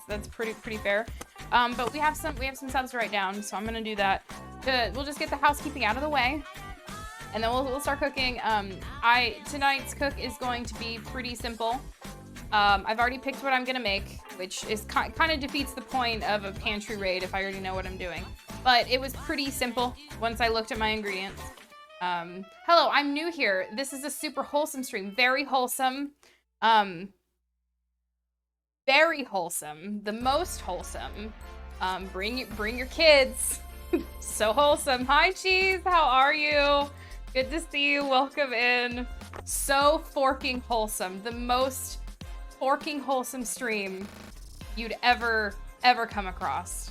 That's pretty fair. But we have some subs to write down, so I'm gonna do that. We'll just get the housekeeping out of the way, and then we'll start cooking. Tonight's cook is going to be pretty simple. I've already picked what I'm gonna make, which is kind of defeats the point of a pantry raid if I already know what I'm doing. But it was pretty simple once I looked at my ingredients. Hello, I'm new here. This is a super wholesome stream. Very wholesome. Very wholesome. The most wholesome. Bring your kids. So wholesome. Hi, Cheese. How are you? Good to see you. Welcome in. So forking wholesome. The most forking wholesome stream you'd ever come across.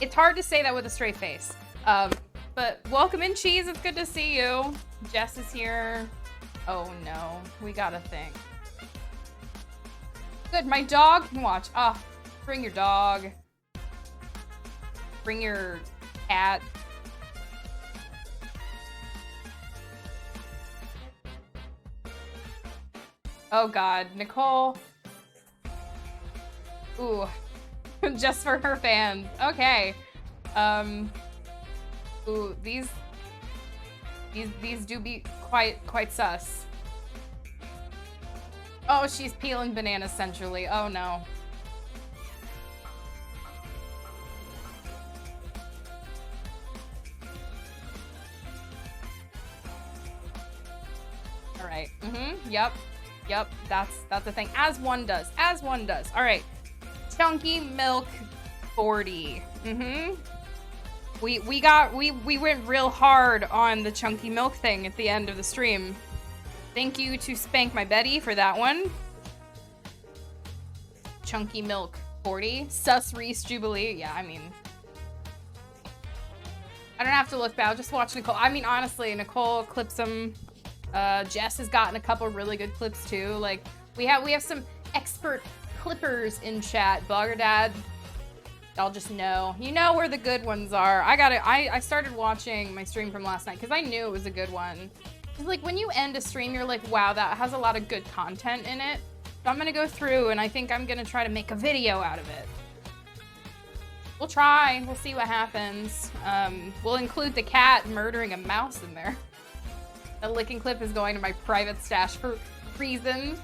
It's hard to say that with a straight face. But welcome in, Cheese. It's good to see you. Jess is here. Oh no, we got a thing. Good, my dog can watch. Bring your dog. Bring your cat. Oh God, Nicole. Ooh, just for her fans. Okay. Ooh, these do be quite sus. Oh, she's peeling bananas centrally. Oh no. All right. Yep. That's the thing. As one does. All right. Chunky milk 40. We went real hard on the chunky milk thing at the end of the stream. Thank you to Spank My Betty for that one. Chunky milk 40. Sus Reese Jubilee. Yeah, I mean, I don't have to look back. I'll just watch Nicole. I mean, honestly, Nicole clips them. Jess has gotten a couple really good clips too. Like we have some expert clippers in chat. Blogger Dad, I'll just know. You know where the good ones are. I started watching my stream from last night because I knew it was a good one. Cause like when you end a stream, you're like, wow, that has a lot of good content in it. So I'm gonna go through and I think I'm gonna try to make a video out of it. We'll try. We'll see what happens. We'll include the cat murdering a mouse in there. The licking clip is going to my private stash for reasons.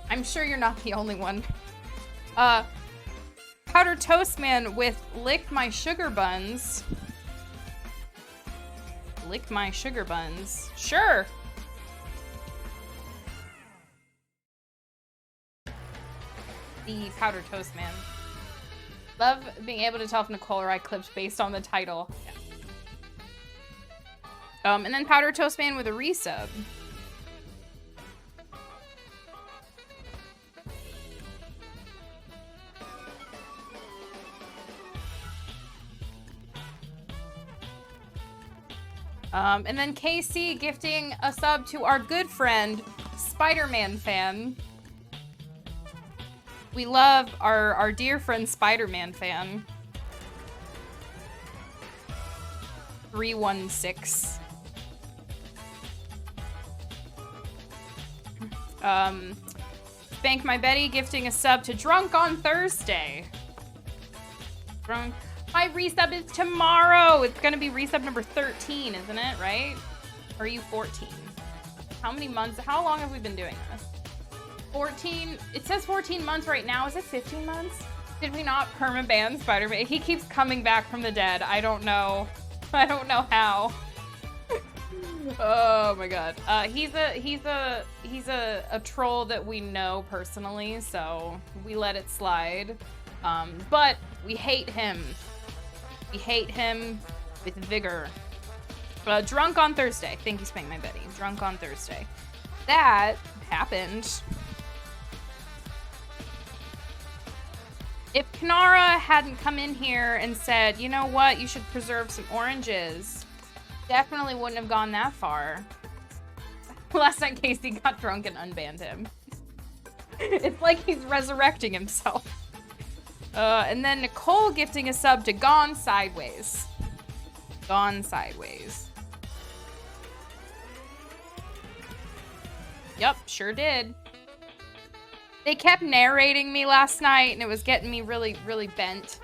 I'm sure you're not the only one. Powdered Toast Man with Lick My Sugar Buns. Lick My Sugar Buns. Sure. The Powdered Toast Man. Love being able to tell if Nicole or I clipped based on the title. Yeah. And then Powdered Toast Man with a resub. And then KC gifting a sub to our good friend, Spider-Man fan. We love our dear friend Spider-Man fan. 316. Spank My Betty gifting a sub to Drunk on Thursday. Drunk. My resub is tomorrow. It's gonna be resub number 13, isn't it? Right? Or are you 14? How many months? How long have we been doing this? 14. It says 14 months right now. Is it 15 months? Did we not permaban Spider-Man? He keeps coming back from the dead. I don't know. I don't know how. Oh my god. He's a troll that we know personally, so we let it slide. But we hate him. We hate him with vigor. Drunk on Thursday. Thank you, Spank My Betty. Drunk on Thursday. That happened. If Kanara hadn't come in here and said, you know what, you should preserve some oranges, definitely wouldn't have gone that far. Last night, Casey got drunk and unbanned him. It's like he's resurrecting himself. And then Nicole gifting a sub to Gone Sideways. Gone Sideways. Yep, sure did. They kept narrating me last night, and it was getting me really, really bent.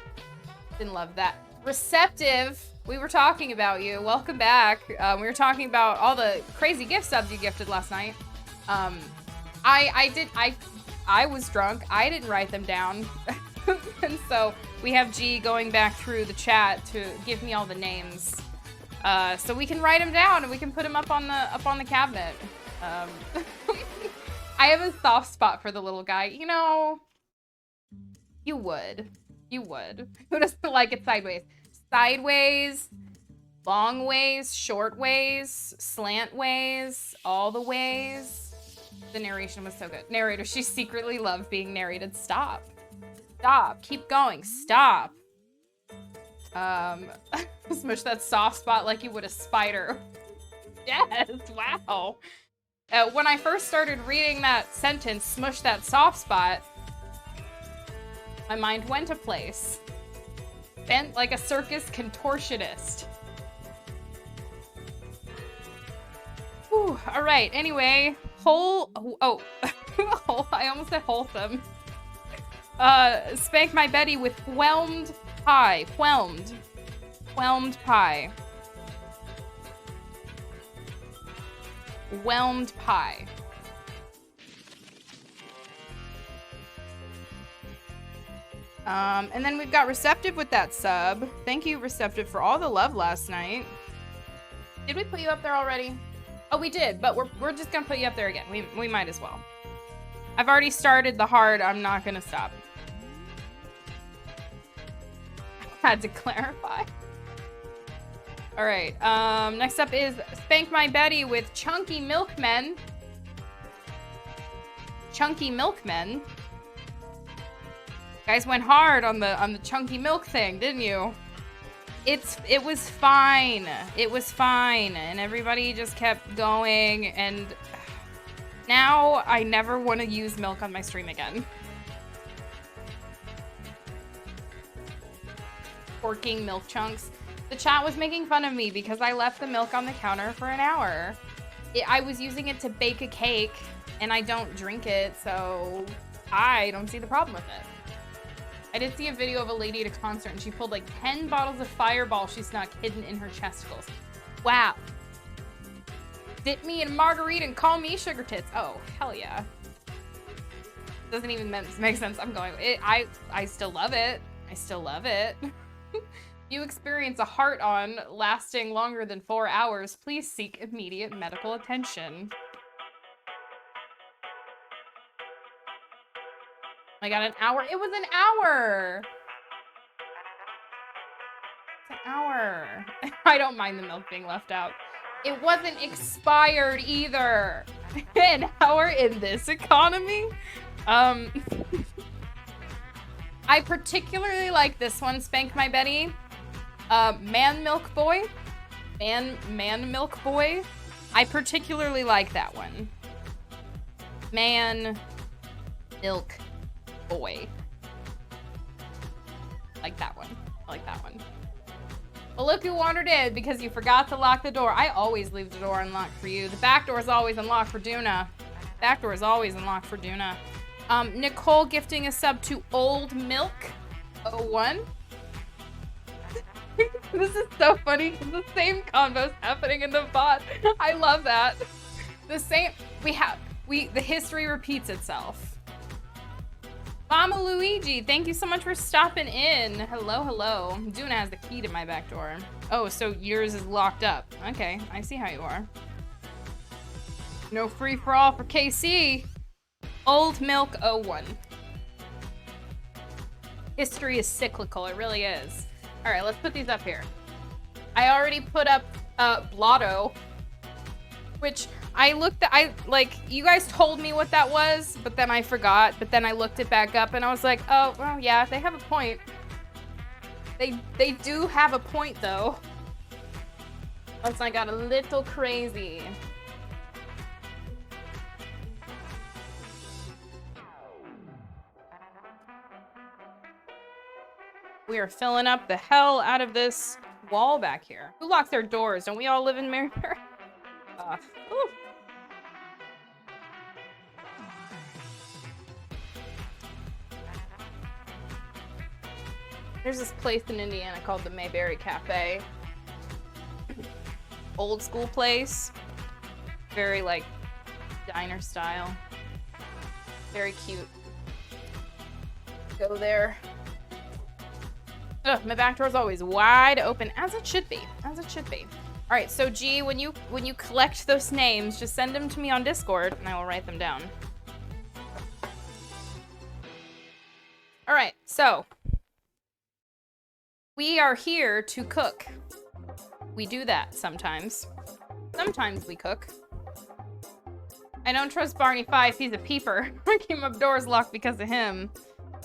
Didn't love that. Receptive, we were talking about you. Welcome back. We were talking about all the crazy gift subs you gifted last night. I was drunk. I didn't write them down. And so we have G going back through the chat to give me all the names. So we can write them down and we can put them up on the cabinet. I have a soft spot for the little guy. You know, you would. You would. Who doesn't like it sideways? Sideways, long ways, short ways, slant ways, all the ways. The narration was so good. Narrator, she secretly loved being narrated. Stop. Stop. Keep going. Stop. Smush that soft spot like you would a spider. Yes. Wow. When I first started reading that sentence, smush that soft spot, my mind went a place. Bent like a circus contortionist. Whew, all right, anyway. Oh, I almost said wholesome. Spank my Betty with whelmed pie. Whelmed pie. Whelmed pie. And then we've got Receptive with that sub. Thank you, Receptive, for all the love last night. Did we put you up there already? Oh, we did, but we're just gonna put you up there again. We might as well. I've already started the hard. I'm not gonna stop. Had to clarify. All right. Next up is Spank My Betty with Chunky Milkmen. Chunky Milkmen. Guys went hard on the chunky milk thing, didn't you? It was fine. It was fine, and everybody just kept going, and now I never want to use milk on my stream again. Forking milk chunks. The chat was making fun of me because I left the milk on the counter for an hour. I was using it to bake a cake, and I don't drink it, so I don't see the problem with it. I did see a video of a lady at a concert, and she pulled like 10 bottles of Fireball she snuck hidden in her chesticles. Wow. Dip me in a margarita and call me Sugar Tits. Oh, hell yeah. Doesn't even make sense. I'm going. I still love it. I still love it. You experience a heart-on lasting longer than 4 hours. Please seek immediate medical attention. I got an hour. It was an hour. It's an hour. I don't mind the milk being left out. It wasn't expired either. An hour in this economy? I particularly like this one, Spank My Betty. Man Milk Boy. Man Milk Boy. I particularly like that one. Man Milk Boy. Like that one. I like that one. Well, look who wandered in because you forgot to lock the door. I always leave the door unlocked for you. The back door is always unlocked for Duna. Back door is always unlocked for Duna. Nicole gifting a sub to Old Milk 01. This is so funny because the same convo's happening in the bot. I love that. The same. The history repeats itself. Mama Luigi, thank you so much for stopping in. Hello, hello. Duna has the key to my back door. Oh, so yours is locked up. Okay, I see how you are. No free-for-all for KC. Old Milk 01. History is cyclical, it really is. All right, let's put these up here. I already put up Blotto, which you guys told me what that was, but then I forgot, but then I looked it back up and I was like, oh, well, yeah, they have a point. They do have a point, though. Once I got a little crazy. We are filling up the hell out of this wall back here. Who locks their doors? Don't we all live in Merrimack? There's this place in Indiana called the Mayberry Cafe. Old school place. Very, like, diner style. Very cute. Go there. Ugh, my back door's always wide open, as it should be. As it should be. All right, so G, when you collect those names, just send them to me on Discord, and I will write them down. All right, so we are here to cook. We do that sometimes. Sometimes we cook. I don't trust Barney Fife. He's a peeper. I keep my doors locked because of him.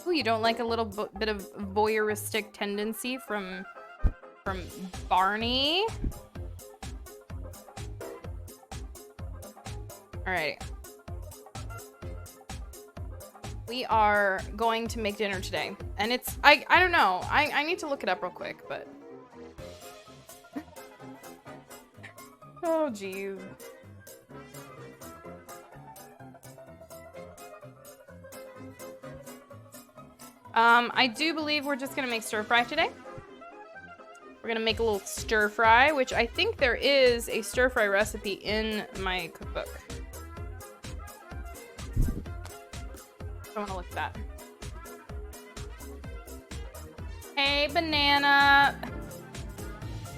Ooh, you don't like a little bit of voyeuristic tendency from Barney? All right. We are going to make dinner today. And it's, I don't know. I need to look it up real quick, but. Oh, geez. I do believe we're just gonna make stir fry today. We're gonna make a little stir fry, which I think there is a stir fry recipe in my cookbook. I want to look at that. Hey, banana.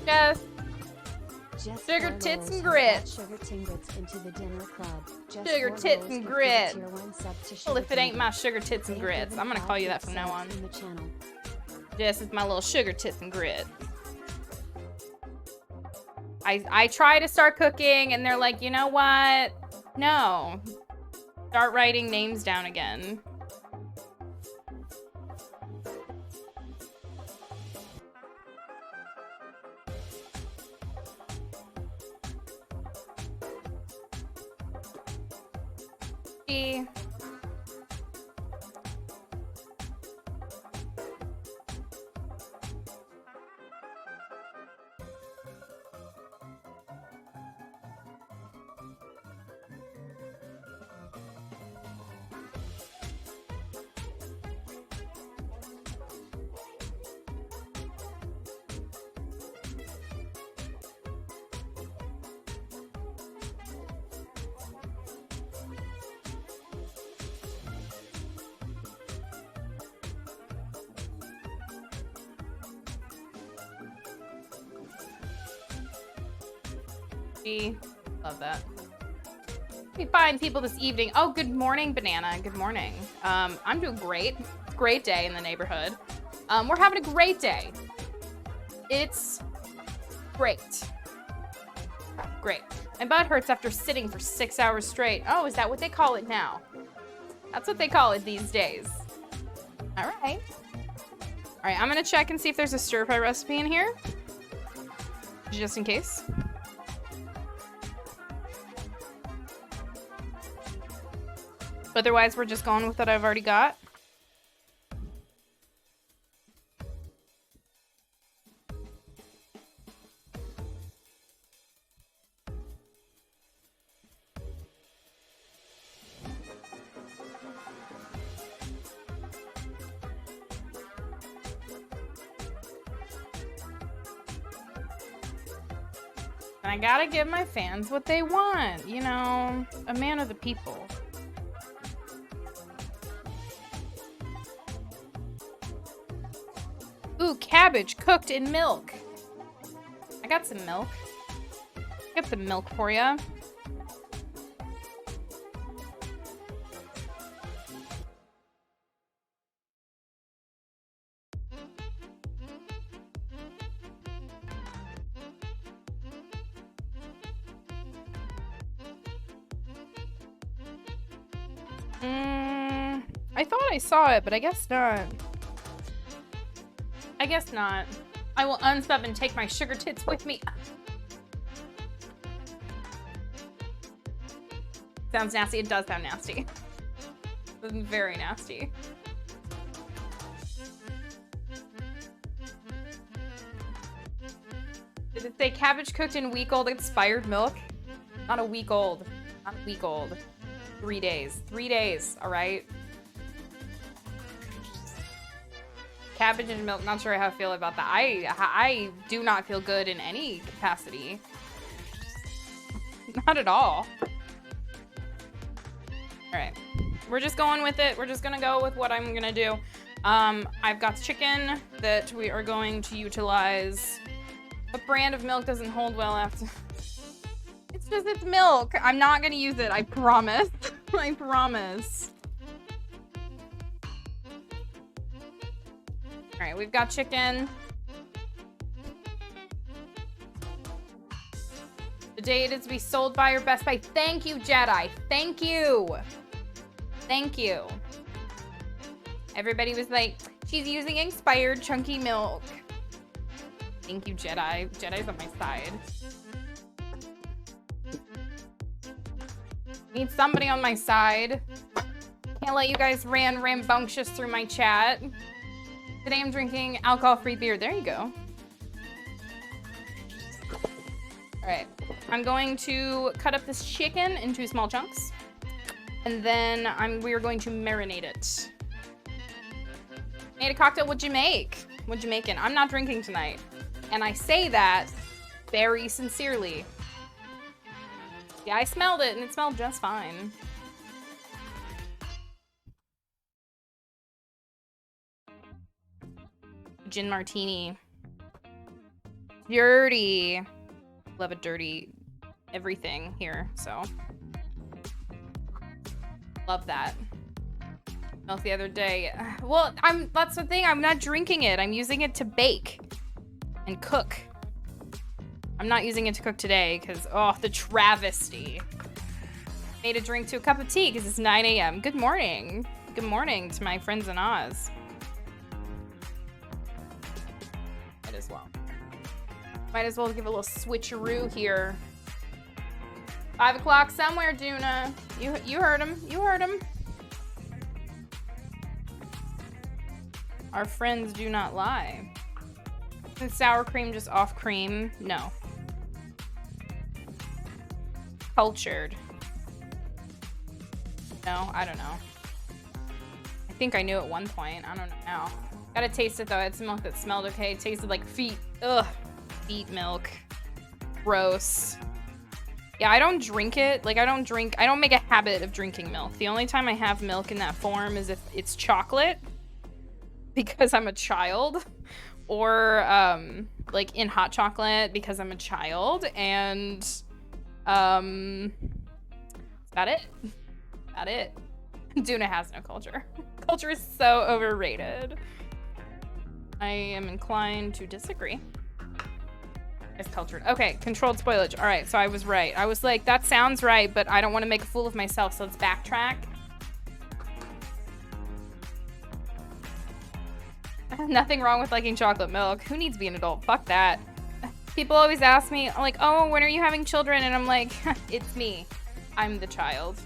Yes. Sugar tits and grits. Sugar tingrits into the dinner club. Sugar tits and grits. Well, if it ain't my sugar tits and grits, I'm gonna call you that from now on. Jess is my little sugar tits and grits. I try to start cooking, and they're like, you know what? No. Start writing names down again. Love that. We find people this evening. Oh, good morning, Banana. Good morning. I'm doing great. It's a great day in the neighborhood. We're having a great day. It's great. Great. My butt hurts after sitting for 6 hours straight. Oh, is that what they call it now? That's what they call it these days. All right. All right, I'm gonna check and see if there's a stir fry recipe in here. Just in case. Otherwise, we're just going with what I've already got. And I gotta give my fans what they want, you know, a man of the people. Ooh, cabbage cooked in milk. I got some milk. I got some milk for ya. I thought I saw it, but I guess not. I guess not. I will unsub and take my sugar tits with me. Sounds nasty. It does sound nasty. It's very nasty. Did it say cabbage cooked in week-old expired milk? Not a week old. Not a week old. 3 days. 3 days, all right? Cabbage and milk, not sure how I feel about that. I do not feel good in any capacity. Not at all. All right, we're just going with it. We're just gonna go with what I'm gonna do. I've got chicken that we are going to utilize. What brand of milk doesn't hold well after? It's just, it's milk. I'm not gonna use it, I promise. I promise. All right, we've got chicken. The date is to be sold by or Best Buy. Thank you, Jedi. Thank you. Thank you. Everybody was like, she's using expired chunky milk. Thank you, Jedi. Jedi's on my side. Need somebody on my side. Can't let you guys ran rambunctious through my chat. Today I'm drinking alcohol-free beer. There you go. All right. I'm going to cut up this chicken into small chunks. And then we are going to marinate it. Made a cocktail. What'd you make? What'd you make it? I'm not drinking tonight. And I say that very sincerely. Yeah, I smelled it and it smelled just fine. Gin martini. Dirty. Love a dirty everything here, so. Love that. Milk the other day. Well, that's the thing, I'm not drinking it. I'm using it to bake and cook. I'm not using it to cook today because, oh, the travesty. Made a drink to a cup of tea because it's 9 a.m. Good morning. Good morning to my friends in Oz. Might as well. Might as well give a little switcheroo here. 5 o'clock somewhere, Duna. You heard him. You heard him. Our friends do not lie. Is sour cream just off cream? No. Cultured. No, I don't know. I think I knew at one point. I don't know now. Gotta taste it though. It's milk that smelled okay. It tasted like feet. Ugh. Feet milk. Gross. Yeah, I don't drink it. Like, I don't make a habit of drinking milk. The only time I have milk in that form is if it's chocolate. Because I'm a child. Or, like, in hot chocolate because I'm a child. And, that's about it. About it. Duna has no culture. Culture is so overrated. I am inclined to disagree. It's cultured. Okay, controlled spoilage. All right, so I was right. I was like, that sounds right, but I don't want to make a fool of myself, so let's backtrack. Nothing wrong with liking chocolate milk. Who needs to be an adult? Fuck that. People always ask me, like, oh, when are you having children? And I'm like, it's me. I'm the child.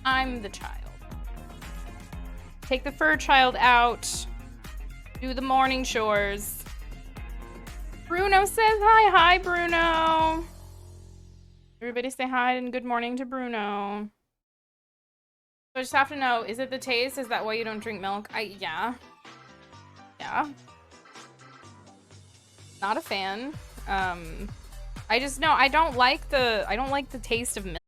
I'm the child. Take the fur child out. Do the morning chores. Bruno says hi. Hi, Bruno. Everybody say hi and good morning to Bruno. So I just have to know, is it the taste? Is that why you don't drink milk? Yeah. Yeah. Not a fan. I just know I don't like the taste of milk.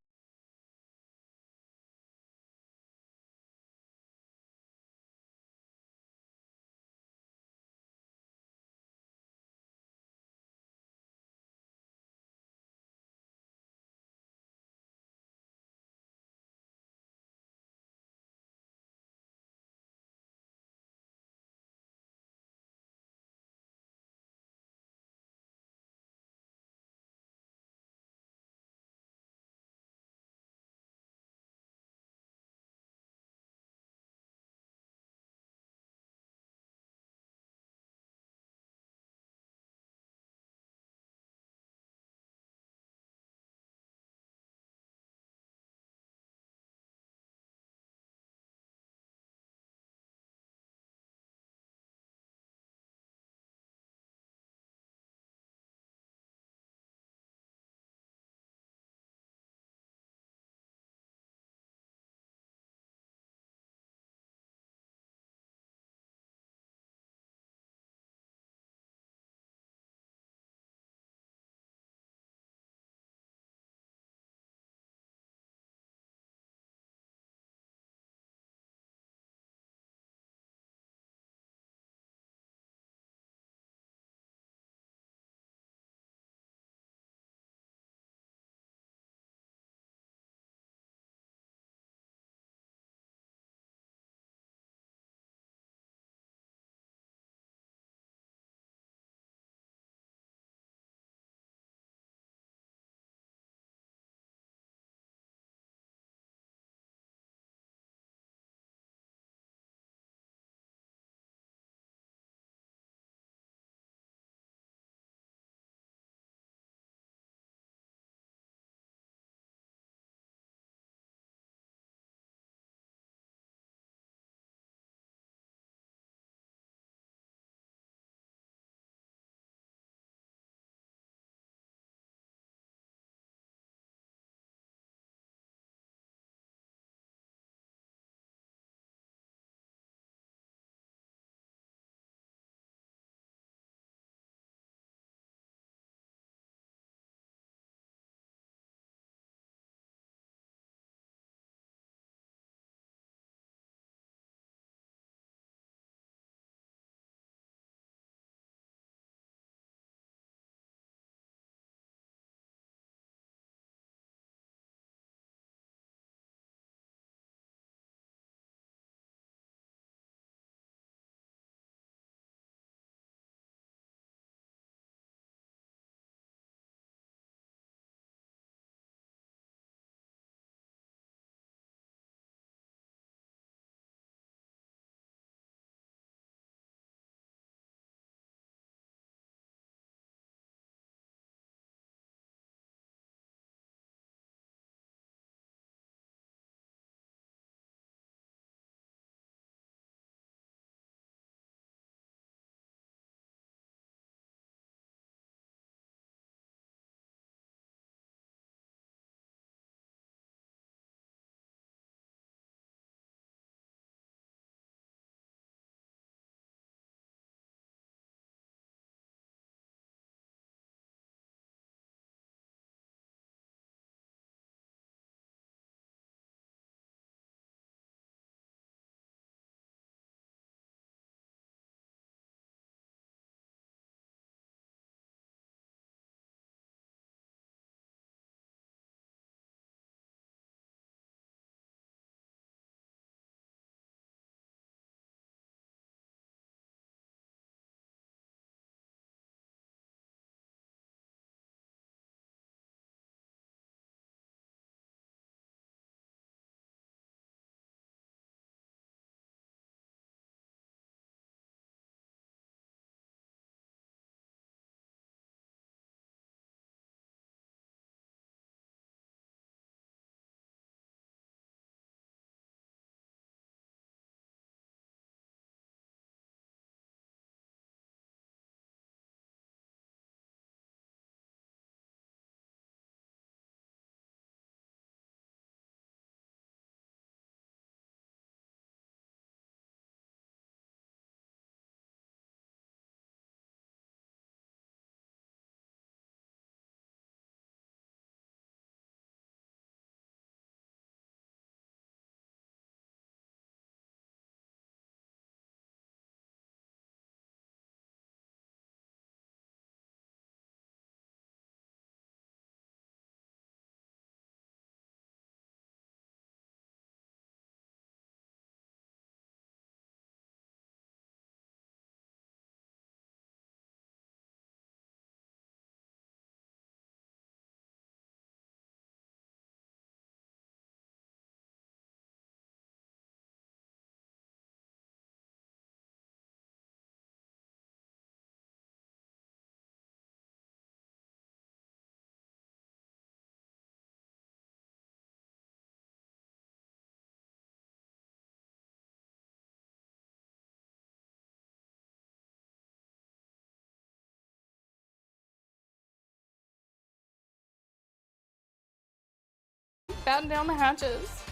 batten down the hatches.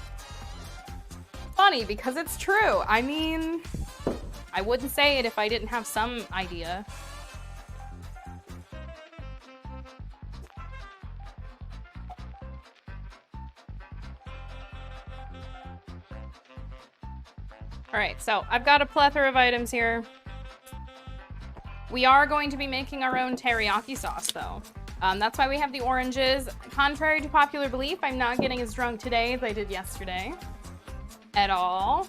Funny, because it's true. I mean, I wouldn't say it if I didn't have some idea. Alright, so I've got a plethora of items here. We are going to be making our own teriyaki sauce, though. That's why we have the oranges. Contrary to popular belief, I'm not getting as drunk today as I did yesterday. At all.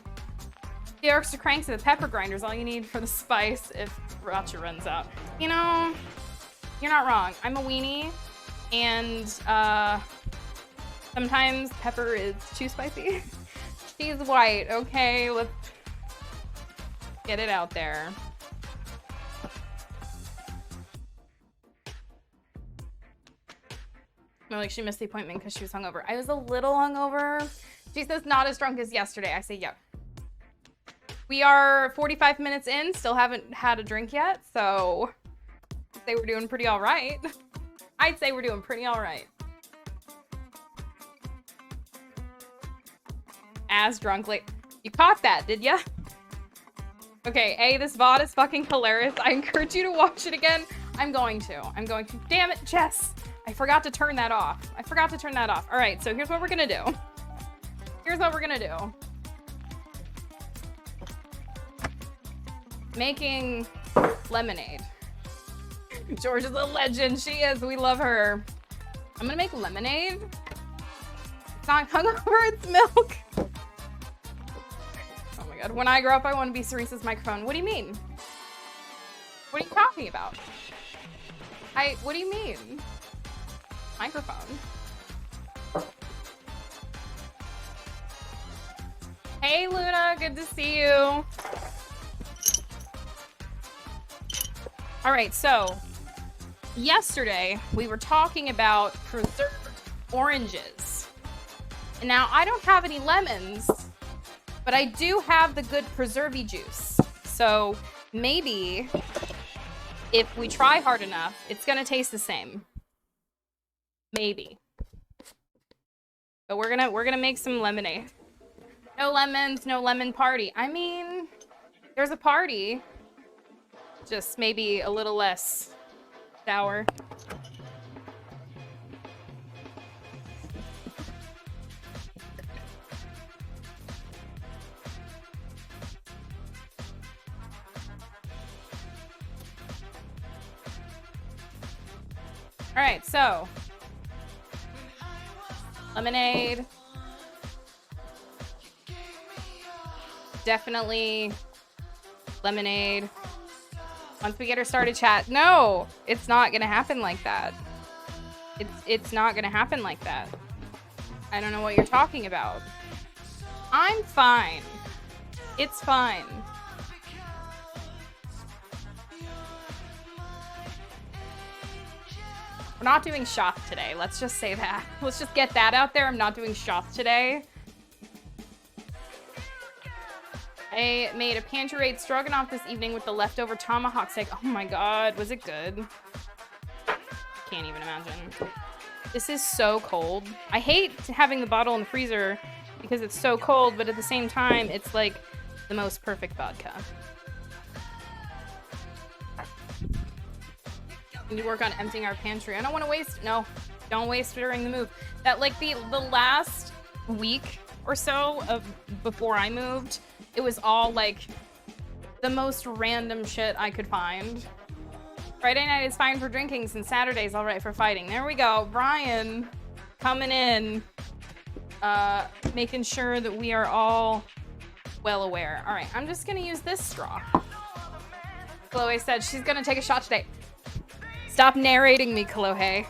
The extra cranks of the pepper grinder is all you need for the spice if Racha runs out. You know, you're not wrong. I'm a weenie, and sometimes pepper is too spicy. She's white, okay? Let's get it out there. No, like she missed the appointment because she was hungover. I was a little hungover. She says not as drunk as yesterday. I say, yeah. We are 45 minutes in, still haven't had a drink yet, so I'd say we're doing pretty all right. I'd say we're doing pretty all right. As drunk, like, you caught that, did ya? Okay, A, this VOD is fucking hilarious. I encourage you to watch it again. I'm going to. Damn it, Jess. I forgot to turn that off. All right, so here's what we're gonna do. Making lemonade. George is a legend. She is. We love her. I'm gonna make lemonade. It's not hungover, it's milk. Oh my god. When I grow up, I want to be Ceresa's microphone. What do you mean? What are you talking about? What do you mean? Microphone. Hey Luna, good to see you. All right, so yesterday we were talking about preserved oranges. And now I don't have any lemons, but I do have the good preservey juice. So maybe if we try hard enough, it's gonna taste the same. Maybe. But we're gonna make some lemonade. No lemons, no lemon party. I mean, there's a party. Just maybe a little less sour. All right, so lemonade. Definitely lemonade. Once we get her started, chat. No, it's not gonna happen like that. It's not gonna happen like that. I don't know what you're talking about. I'm fine. It's fine. We're not doing shots today. Let's just say that. Let's just get that out there. I'm not doing shots today. I made a pantry-raid stroganoff this evening with the leftover tomahawk steak. Oh my god, was it good? Can't even imagine. This is so cold. I hate having the bottle in the freezer because it's so cold, but at the same time, it's like the most perfect vodka. We need to work on emptying our pantry. I don't want to waste. No, don't waste during the move. That like the last week or so of before I moved, it was all like the most random shit I could find. Friday night is fine for drinking since Saturday's all right for fighting. There we go. Brian coming in, making sure that we are all well aware. All right, I'm just gonna use this straw. Chloe said she's gonna take a shot today. Stop narrating me, Chloe.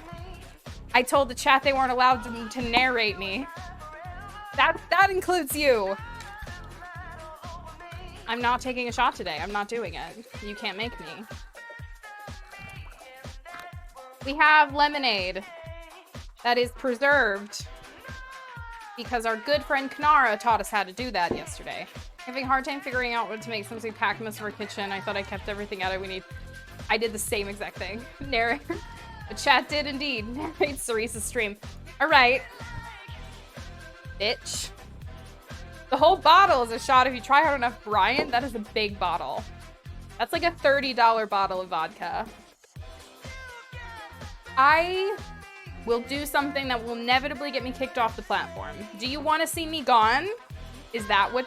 I told the chat they weren't allowed to narrate me. That includes you. I'm not taking a shot today. I'm not doing it. You can't make me. We have lemonade that is preserved because our good friend Kanara taught us how to do that yesterday. Having a hard time figuring out what to make something pack most of our kitchen. I thought I kept everything out we need. I did the same exact thing. Narrate. The chat did indeed narrate Ceresa's stream. All right. Bitch. The whole bottle is a shot if you try hard enough, Brian. That is a big bottle. That's like a $30 bottle of vodka. I will do something that will inevitably get me kicked off the platform. Do you want to see me gone? Is that what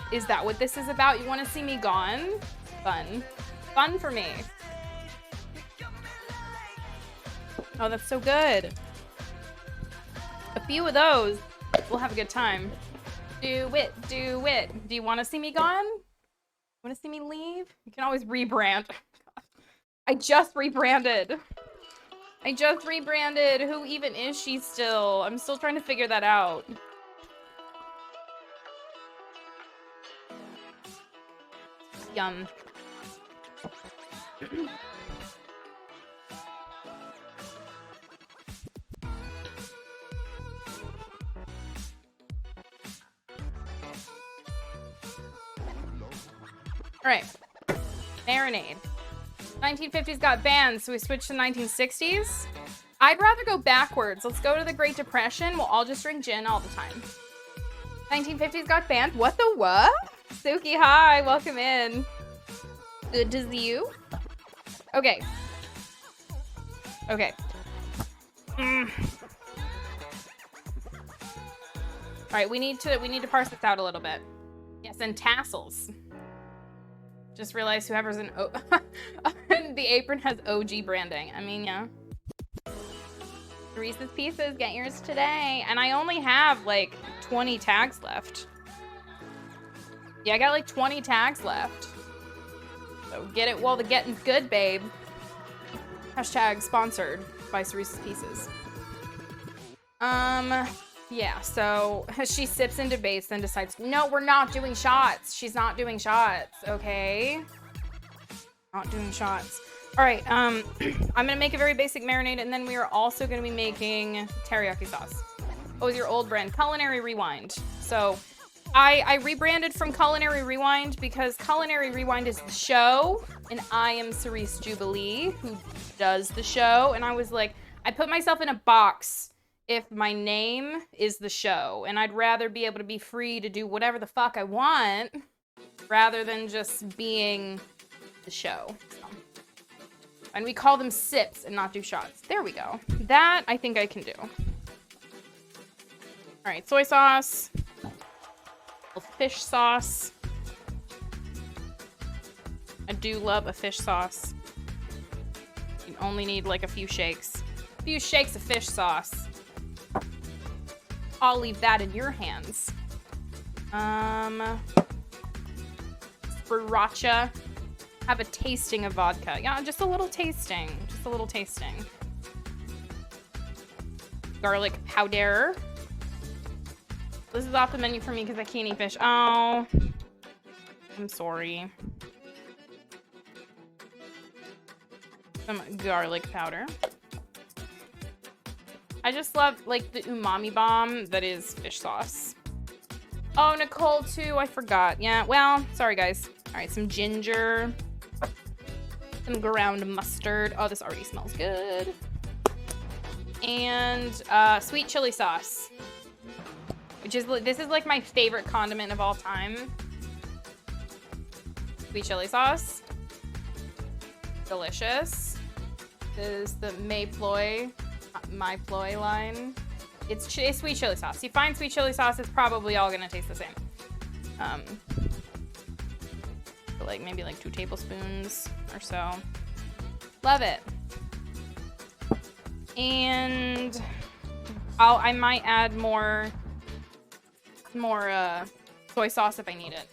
this is about? You want to see me gone? Fun. Fun for me. Oh, that's so good. A few of those, we'll have a good time. Do it, do it. Do you want to see me gone? Want to see me leave? You can always rebrand. I just rebranded. Who even is she still? I'm still trying to figure that out. Yum. All right, marinade. 1950s got banned, so we switched to 1960s. I'd rather go backwards. Let's go to the Great Depression. We'll all just drink gin all the time. 1950s got banned. What the what? Suki, hi, welcome in. Good to see you. Okay. Okay. All right, we need to parse this out a little bit. Yes, and tassels. Just realized whoever's in the apron has OG branding. I mean, yeah. Reese's Pieces, get yours today. And I only have like 20 tags left. Yeah, I got like 20 tags left. So get it while the getting's good, babe. Hashtag sponsored by Reese's Pieces. Yeah, so she sips into base, then decides, no, we're not doing shots. She's not doing shots, okay? Not doing shots. All right, I'm gonna make a very basic marinade, and then we are also gonna be making teriyaki sauce. What was your old brand? Culinary Rewind. So I rebranded from Culinary Rewind because Culinary Rewind is the show, and I am Cerise Jubilee, who does the show, and I was like, I put myself in a box if my name is the show, and I'd rather be able to be free to do whatever the fuck I want rather than just being the show. So. And we call them sips and not do shots. There we go. That I think I can do. All right, soy sauce, fish sauce. I do love a fish sauce. You only need like a few shakes. A few shakes of fish sauce. I'll leave that in your hands. Sriracha. Have a tasting of vodka. Yeah, just a little tasting. Just a little tasting. Garlic powder. This is off the menu for me because I can't eat fish. Oh. I'm sorry. Some garlic powder. I just love, like, the umami bomb that is fish sauce. Oh, Nicole, too. I forgot. Yeah, well, sorry, guys. All right, some ginger. Some ground mustard. Oh, this already smells good. And sweet chili sauce. This is, like, my favorite condiment of all time. Sweet chili sauce. Delicious. This is the my ploy line. It's sweet chili sauce. You find sweet chili sauce, it's probably all gonna taste the same. So like maybe like 2 tablespoons or so. Love it. And I might add more soy sauce if I need it.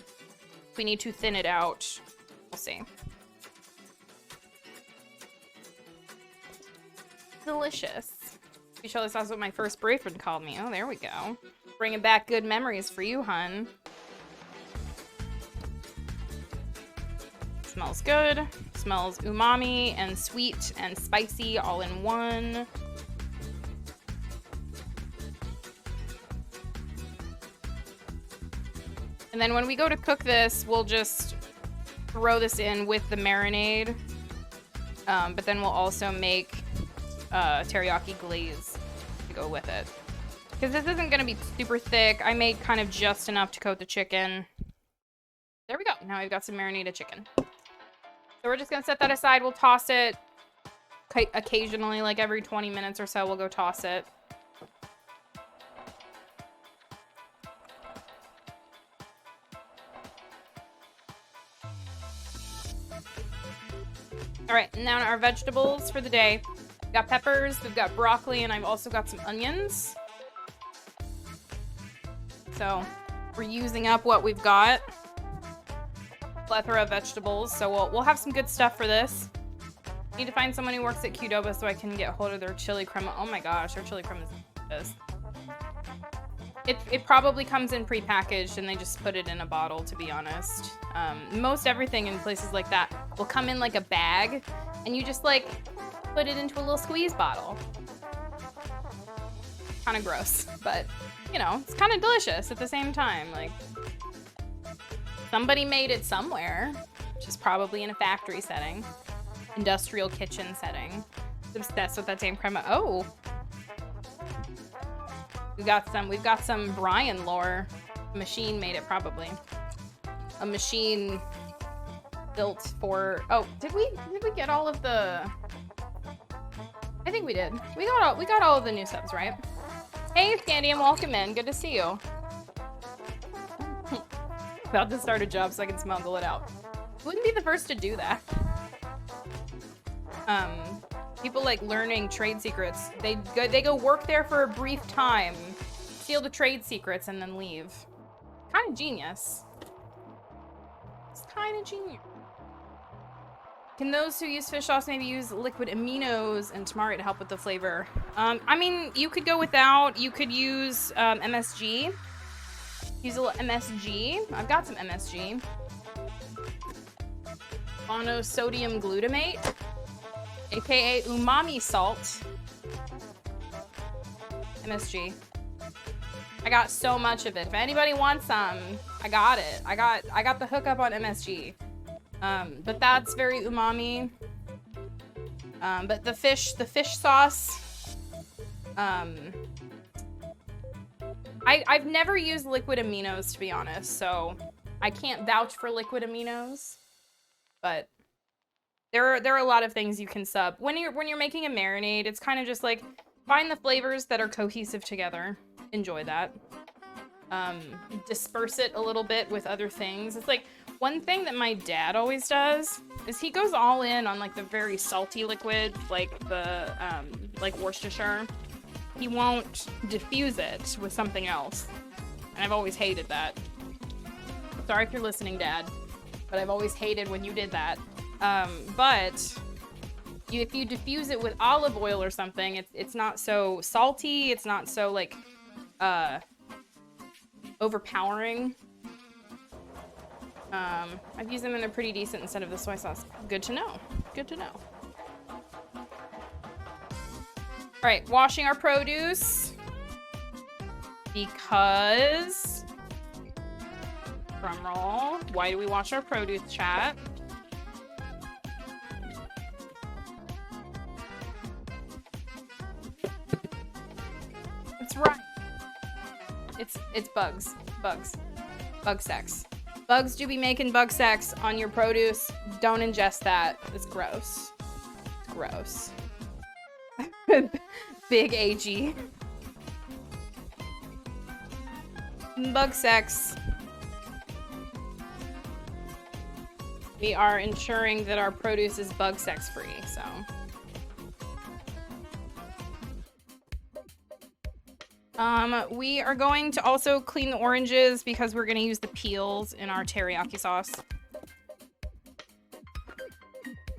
If we need to thin it out, we'll see. Delicious. Sweet chili sauce is what my first boyfriend called me. Oh, there we go. Bringing back good memories for you, hun. Smells good. Smells umami and sweet and spicy all in one. And then when we go to cook this, we'll just throw this in with the marinade. But then we'll also make teriyaki glaze to go with it. Because this isn't going to be super thick. I made kind of just enough to coat the chicken. There we go. Now we've got some marinated chicken. So we're just going to set that aside. We'll toss it occasionally, like every 20 minutes or so, we'll go toss it. All right, now our vegetables for the day. We've got peppers, we've got broccoli, and I've also got some onions. So we're using up what we've got. Plethora of vegetables, so we'll have some good stuff for this. Need to find someone who works at Qdoba so I can get hold of their chili crema. Oh my gosh, their chili crema is It probably comes in prepackaged and they just put it in a bottle, to be honest. Most everything in places like that will come in like a bag and you just like put it into a little squeeze bottle. Kind of gross, but you know, it's kind of delicious at the same time. Like, somebody made it somewhere, which is probably in a factory setting. Industrial kitchen setting. I'm obsessed with that damn crema. Oh, we've got some Brian lore. A machine made it, probably. A machine built for. Oh, did we get all of the? I think we did. We got all of the new subs, right? Hey, Scandium, welcome in. Good to see you. About to start a job so I can smuggle it out. Wouldn't be the first to do that. People like learning trade secrets. They go work there for a brief time, steal the trade secrets, and then leave. Kind of genius. It's kind of genius. Can those who use fish sauce maybe use liquid aminos and tamari to help with the flavor? I mean, you could go without. You could use MSG. Use a little MSG. I've got some MSG. Monosodium glutamate, aka umami salt. MSG. I got so much of it. If anybody wants some, I got it. I got the hookup on MSG. But that's very umami. But the fish sauce. I've never used liquid aminos, to be honest, so I can't vouch for liquid aminos. But there are a lot of things you can sub. When you're making a marinade, it's kind of just like find the flavors that are cohesive together. Enjoy that. Disperse it a little bit with other things. It's like one thing that my dad always does is he goes all in on like the very salty liquid, like the like Worcestershire. He won't diffuse it with something else. And I've always hated that. Sorry if you're listening, Dad, but I've always hated when you did that. But if you diffuse it with olive oil or something, it's not so salty, it's not so like overpowering. I've used them and they're pretty decent instead of the soy sauce. Good to know. Good to know. All right, washing our produce because, drum roll, why do we wash our produce, chat? It's right. It's bugs. Bug sex. Bugs do be making bug sex on your produce. Don't ingest that. It's gross. It's gross. Big AG. Bug sex. We are ensuring that our produce is bug sex free, so. We are going to also clean the oranges because we're going to use the peels in our teriyaki sauce.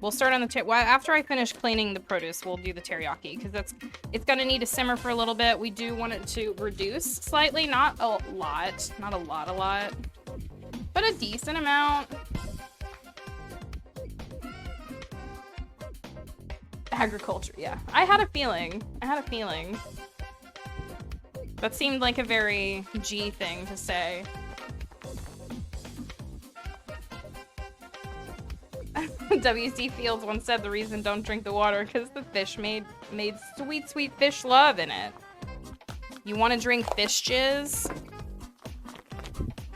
We'll start on the after I finish cleaning the produce, we'll do the teriyaki because it's going to need to simmer for a little bit. We do want it to reduce slightly, not a lot, but a decent amount. Agriculture, yeah. I had a feeling. That seemed like a very G thing to say. WC Fields once said the reason don't drink the water because the fish made sweet fish love in it. You want to drink fish jizz?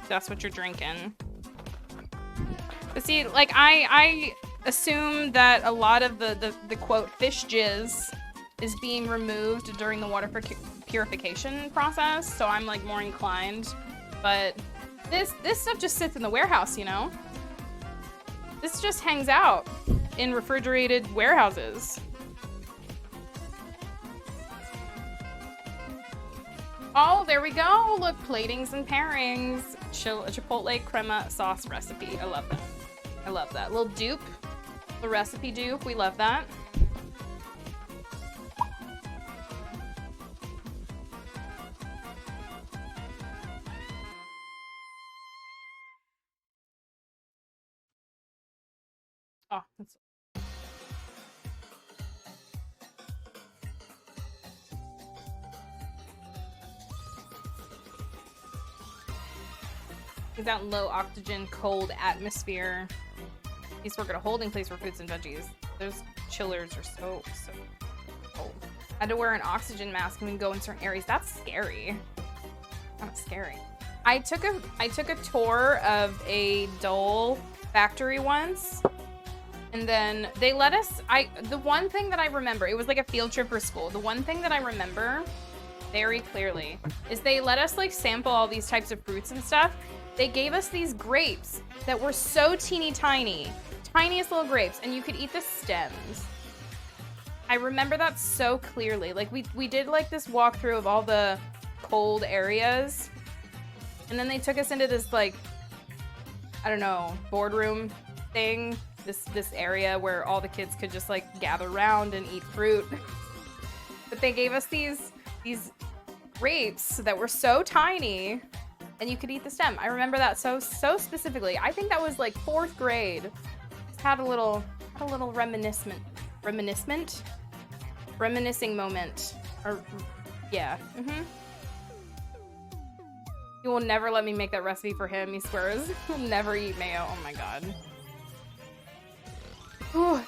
That's what you're drinking. But see, like, I assume that a lot of the quote fish jizz is being removed during the water purification process, so I'm like more inclined. But this stuff just sits in the warehouse, you know? This just hangs out in refrigerated warehouses. Oh, there we go. Look, platings and pairings. Chipotle crema sauce recipe. I love that. I love that. Little dupe. The recipe dupe. We love that. Oh, that's... He's out in low oxygen, cold atmosphere. He's working a holding place for fruits and veggies. Those chillers are so cold. I had to wear an oxygen mask when we go in certain areas. That's scary. That's scary. I took a tour of a Dole factory once, and then they let us. The one thing that I remember, it was like a field trip for school. The one thing that I remember very clearly is they let us like sample all these types of fruits and stuff. They gave us these grapes that were so teeny tiny, tiniest little grapes, and you could eat the stems. I remember that so clearly. Like we did like this walkthrough of all the cold areas, and then they took us into this like, I don't know, boardroom thing, this area where all the kids could just like gather around and eat fruit. But they gave us these grapes that were so tiny, and you could eat the stem. I remember that so specifically. I think that was like 4th grade. Just had a little reminiscing moment. Or yeah. He will never let me make that recipe for him. He swears he'll never eat mayo. Oh my god. Whew.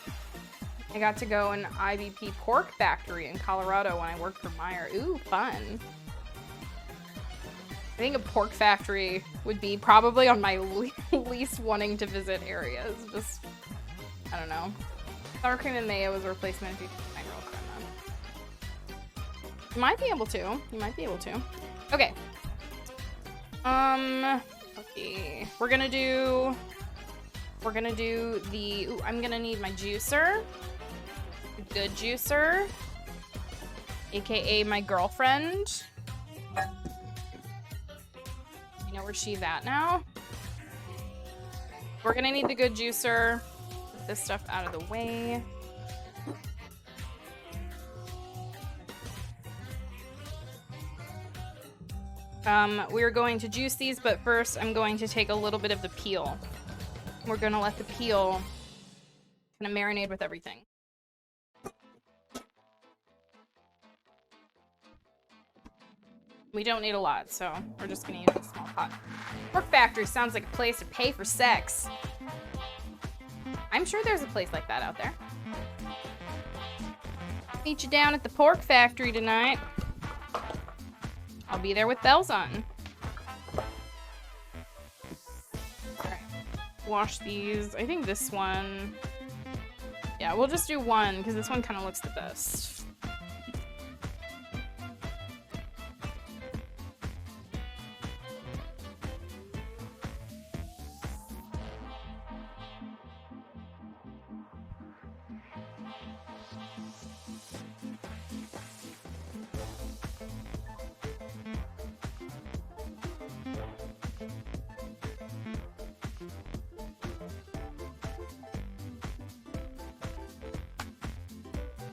I got to go in IBP pork factory in Colorado when I worked for Meyer. Ooh, fun. I think a pork factory would be probably on my least wanting to visit areas. Just, I don't know. Sour cream and mayo was a replacement if you find real crema. You might be able to. You might be able to. Okay. Okay. We're gonna do the, ooh, I'm gonna need my juicer. A good juicer. AKA my girlfriend. You know where she's at now. We're gonna need the good juicer. Put this stuff out of the way. We're going to juice these, but first I'm going to take a little bit of the peel. We're gonna let the peel kind of marinate with everything. We don't need a lot, so we're just gonna use a small pot. Pork factory sounds like a place to pay for sex. I'm sure there's a place like that out there. Meet you down at the pork factory tonight. I'll be there with bells on. Alright. Wash these. I think this one... Yeah, we'll just do one, because this one kind of looks the best.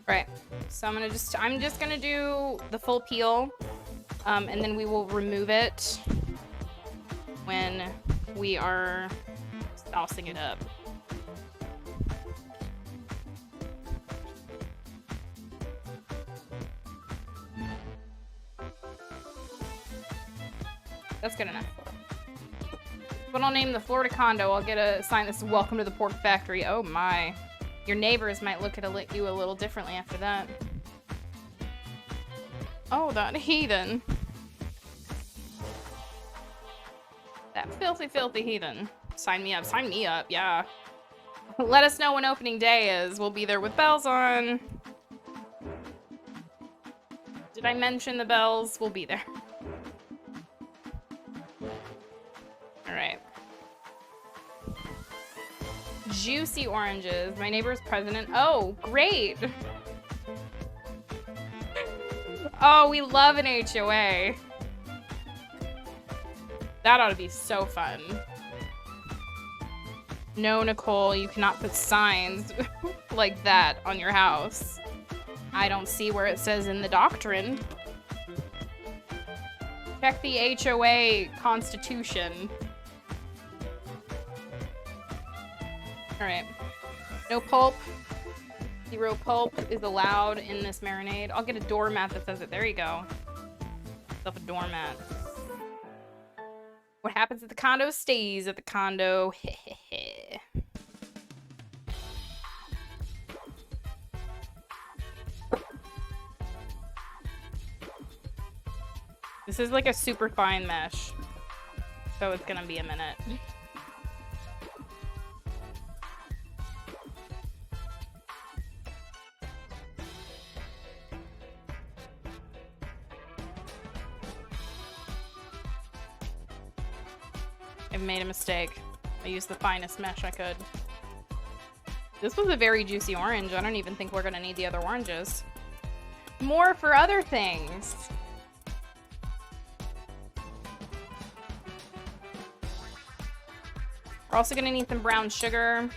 Right, so I'm just gonna do the full peel, and then we will remove it when we are saucing it up. That's good enough. But I'll name the Florida condo. I'll get a sign that says "Welcome to the Pork Factory." Oh my. Your neighbors might look at you a little differently after that. Oh, that heathen. that filthy, filthy heathen. Sign me up. Sign me up, yeah. Let us know when opening day is. We'll be there with bells on. Did I mention the bells? We'll be there. Alright. Juicy oranges. My neighbor's president. Oh, great! Oh, we love an HOA. That ought to be so fun. No, Nicole, you cannot put signs like that on your house. I don't see where it says in the doctrine. Check the HOA constitution. Alright. No pulp. 0 pulp is allowed in this marinade. I'll get a doormat that says it. There you go. Myself a doormat. What happens at the condo stays at the condo. This is like a super fine mesh, so it's gonna be a minute. I made a mistake. I used the finest mesh I could. This was a very juicy orange. I don't even think we're gonna need the other oranges. More for other things. We're also gonna need some brown sugar.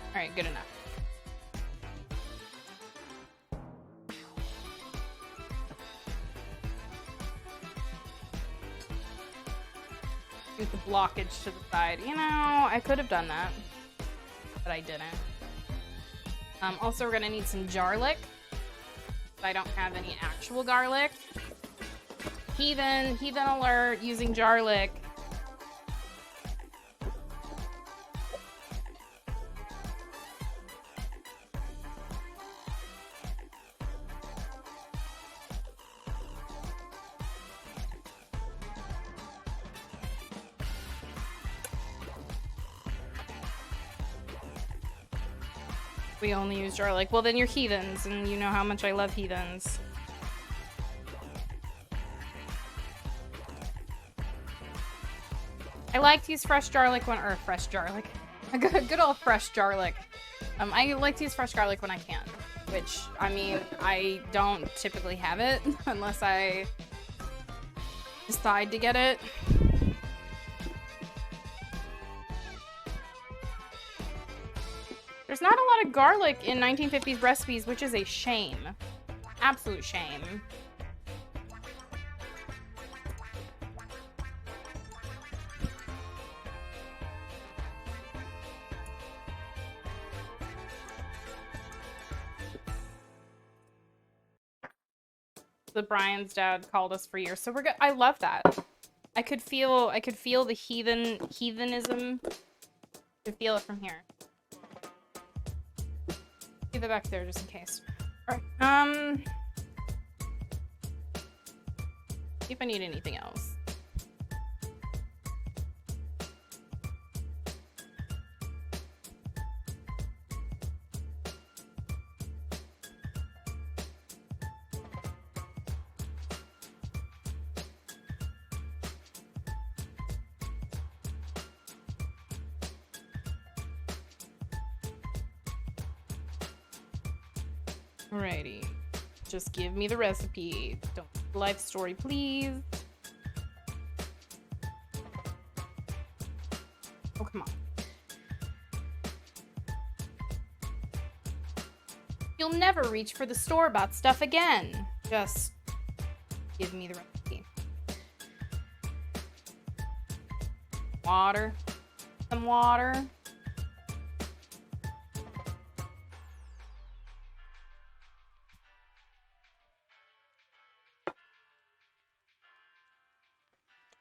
All right, good enough. Move the blockage to the side. You know, I could have done that, but I didn't. Also, we're gonna need some garlic. I don't have any actual garlic. Heathen alert, using garlic. We only use garlic. Well, then you're heathens, and you know how much I love heathens. I like to use fresh garlic when, or fresh garlic. Good old fresh garlic. I like to use fresh garlic when I can, which, I mean, I don't typically have it unless I decide to get it. There's not a lot of garlic in 1950s recipes, which is a shame. Absolute shame. The Brian's dad called us for years, so we're good. I love that. I could feel the heathenism. I could feel it from here. Leave it back there just in case. Alright, see if I need anything else. Alrighty. Just give me the recipe. Don't life story, please. Oh, come on. You'll never reach for the store-bought stuff again. Just give me the recipe. Water. Some water.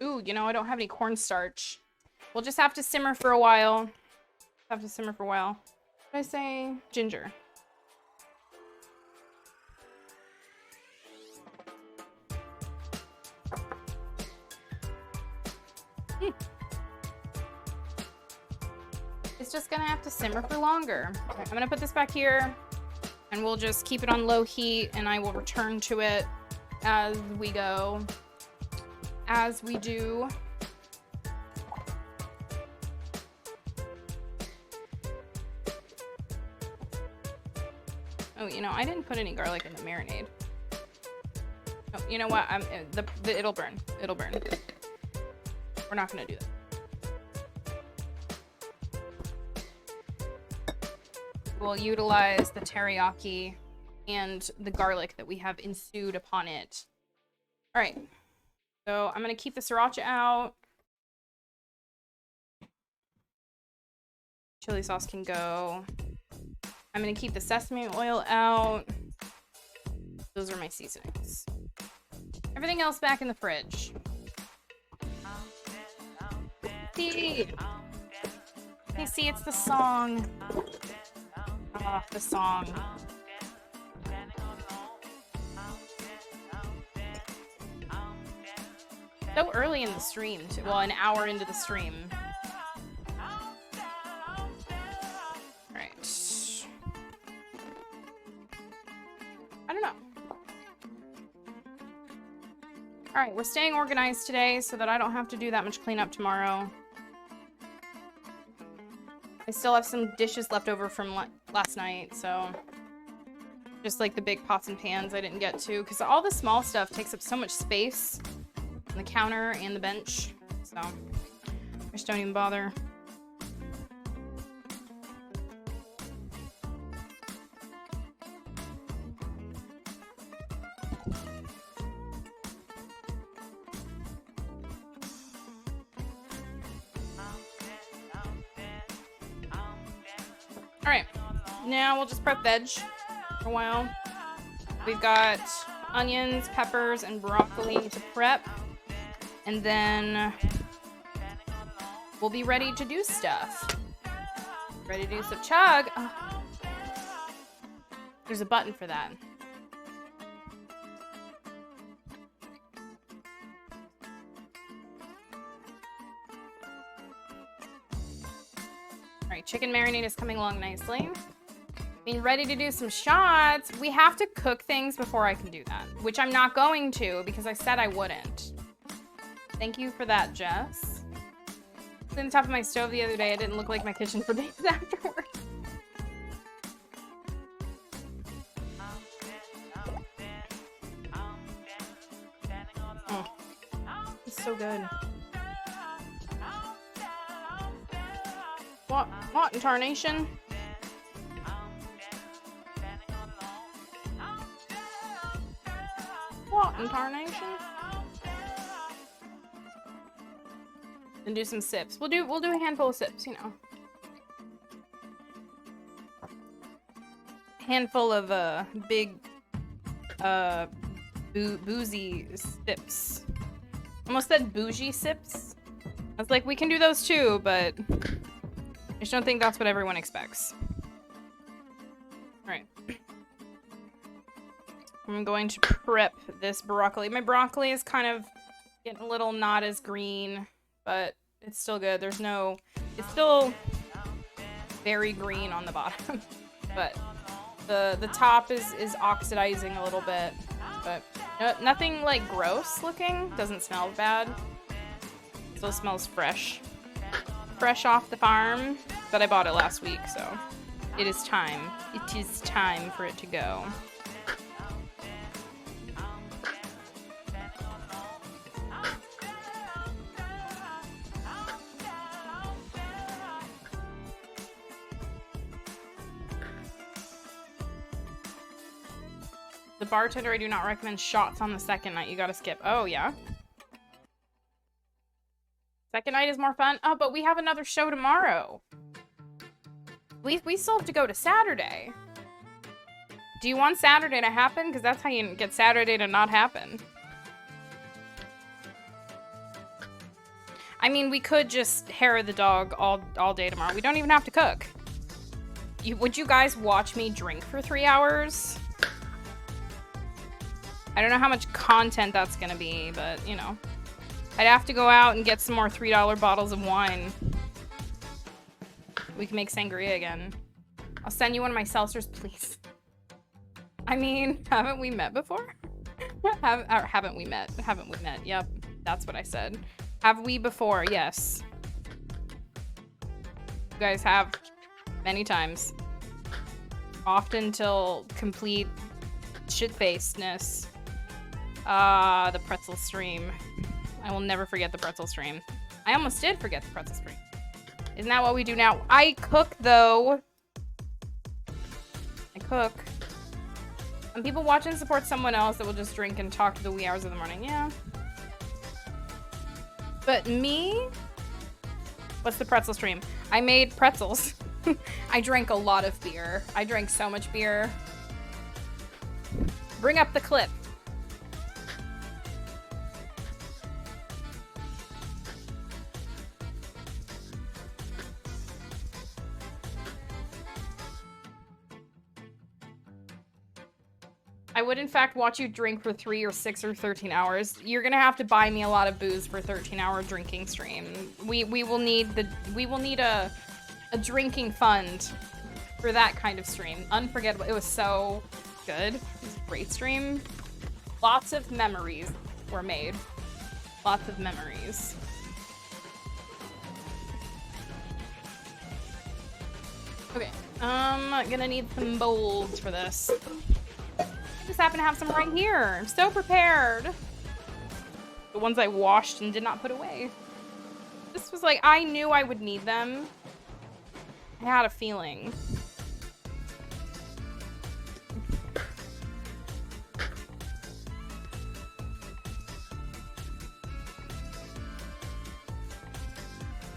Ooh, you know, I don't have any cornstarch. We'll just have to simmer for a while. What did I say? Ginger. It's just gonna have to simmer for longer. Okay, I'm gonna put this back here and we'll just keep it on low heat and I will return to it as we go. As we do. Oh, you know, I didn't put any garlic in the marinade. Oh, you know what? It'll burn. It'll burn. We're not gonna do that. We'll utilize the teriyaki and the garlic that we have ensued upon it. All right. So I'm gonna keep the sriracha out. Chili sauce can go. I'm gonna keep the sesame oil out. Those are my seasonings. Everything else back in the fridge. See, it's the song. Ah, the song. So early in the stream, too. Well, an hour into the stream. Alright. I don't know. Alright, we're staying organized today so that I don't have to do that much cleanup tomorrow. I still have some dishes left over from last night, so... Just like the big pots and pans I didn't get to, because all the small stuff takes up so much space. On the counter and the bench, so I just don't even bother. Alright, now we'll just prep veg for a while. We've got onions, peppers, and broccoli to prep. And then we'll be ready to do stuff. Ready to do some chug. Oh. There's a button for that. All right, chicken marinade is coming along nicely. Being ready to do some shots. We have to cook things before I can do that, which I'm not going to because I said I wouldn't. Thank you for that, Jess. I was on the top of my stove the other day. It didn't look like my kitchen for days afterwards. Oh, it's so good. What in tarnation? What in tarnation? And do some sips. We'll do a handful of sips, you know. Handful of big boozy sips. Almost said bougie sips. I was like, we can do those too, but I just don't think that's what everyone expects. Alright. I'm going to prep this broccoli. My broccoli is kind of getting a little not as green, but it's still good. There's no... It's still very green on the bottom. But the top is oxidizing a little bit. But nothing, like, gross looking. Doesn't smell bad. Still smells fresh. Fresh off the farm. But I bought it last week, so it is time. It is time for it to go. The bartender, I do not recommend shots on the second night. You gotta skip. Oh, yeah. Second night is more fun. Oh, but we have another show tomorrow. We still have to go to Saturday. Do you want Saturday to happen? Because that's how you get Saturday to not happen. I mean, we could just hair the dog all day tomorrow. We don't even have to cook. would you guys watch me drink for 3 hours? I don't know how much content that's gonna be, but, you know. I'd have to go out and get some more $3 bottles of wine. We can make sangria again. I'll send you one of my seltzers, please. I mean, haven't we met before? Haven't we met? Haven't we met? Yep, that's what I said. Have we before? Yes. You guys have many times. Often till complete shit-facedness. The pretzel stream. I will never forget the pretzel stream. I almost did forget the pretzel stream. Isn't that what we do now? I cook, though. I cook. And people watch and support someone else that will just drink and talk to the wee hours of the morning. Yeah. But me? What's the pretzel stream? I made pretzels. I drank a lot of beer. I drank so much beer. Bring up the clip. I would in fact watch you drink for 3 or 6 or 13 hours. You're gonna have to buy me a lot of booze for 13-hour drinking stream. We will need a drinking fund for that kind of stream. Unforgettable. It was so good. It was a great stream. Lots of memories were made. Lots of memories. Okay, gonna need some bowls for this. I just happen to have some right here. I'm so prepared. The ones I washed and did not put away. This was like, I knew I would need them. I had a feeling.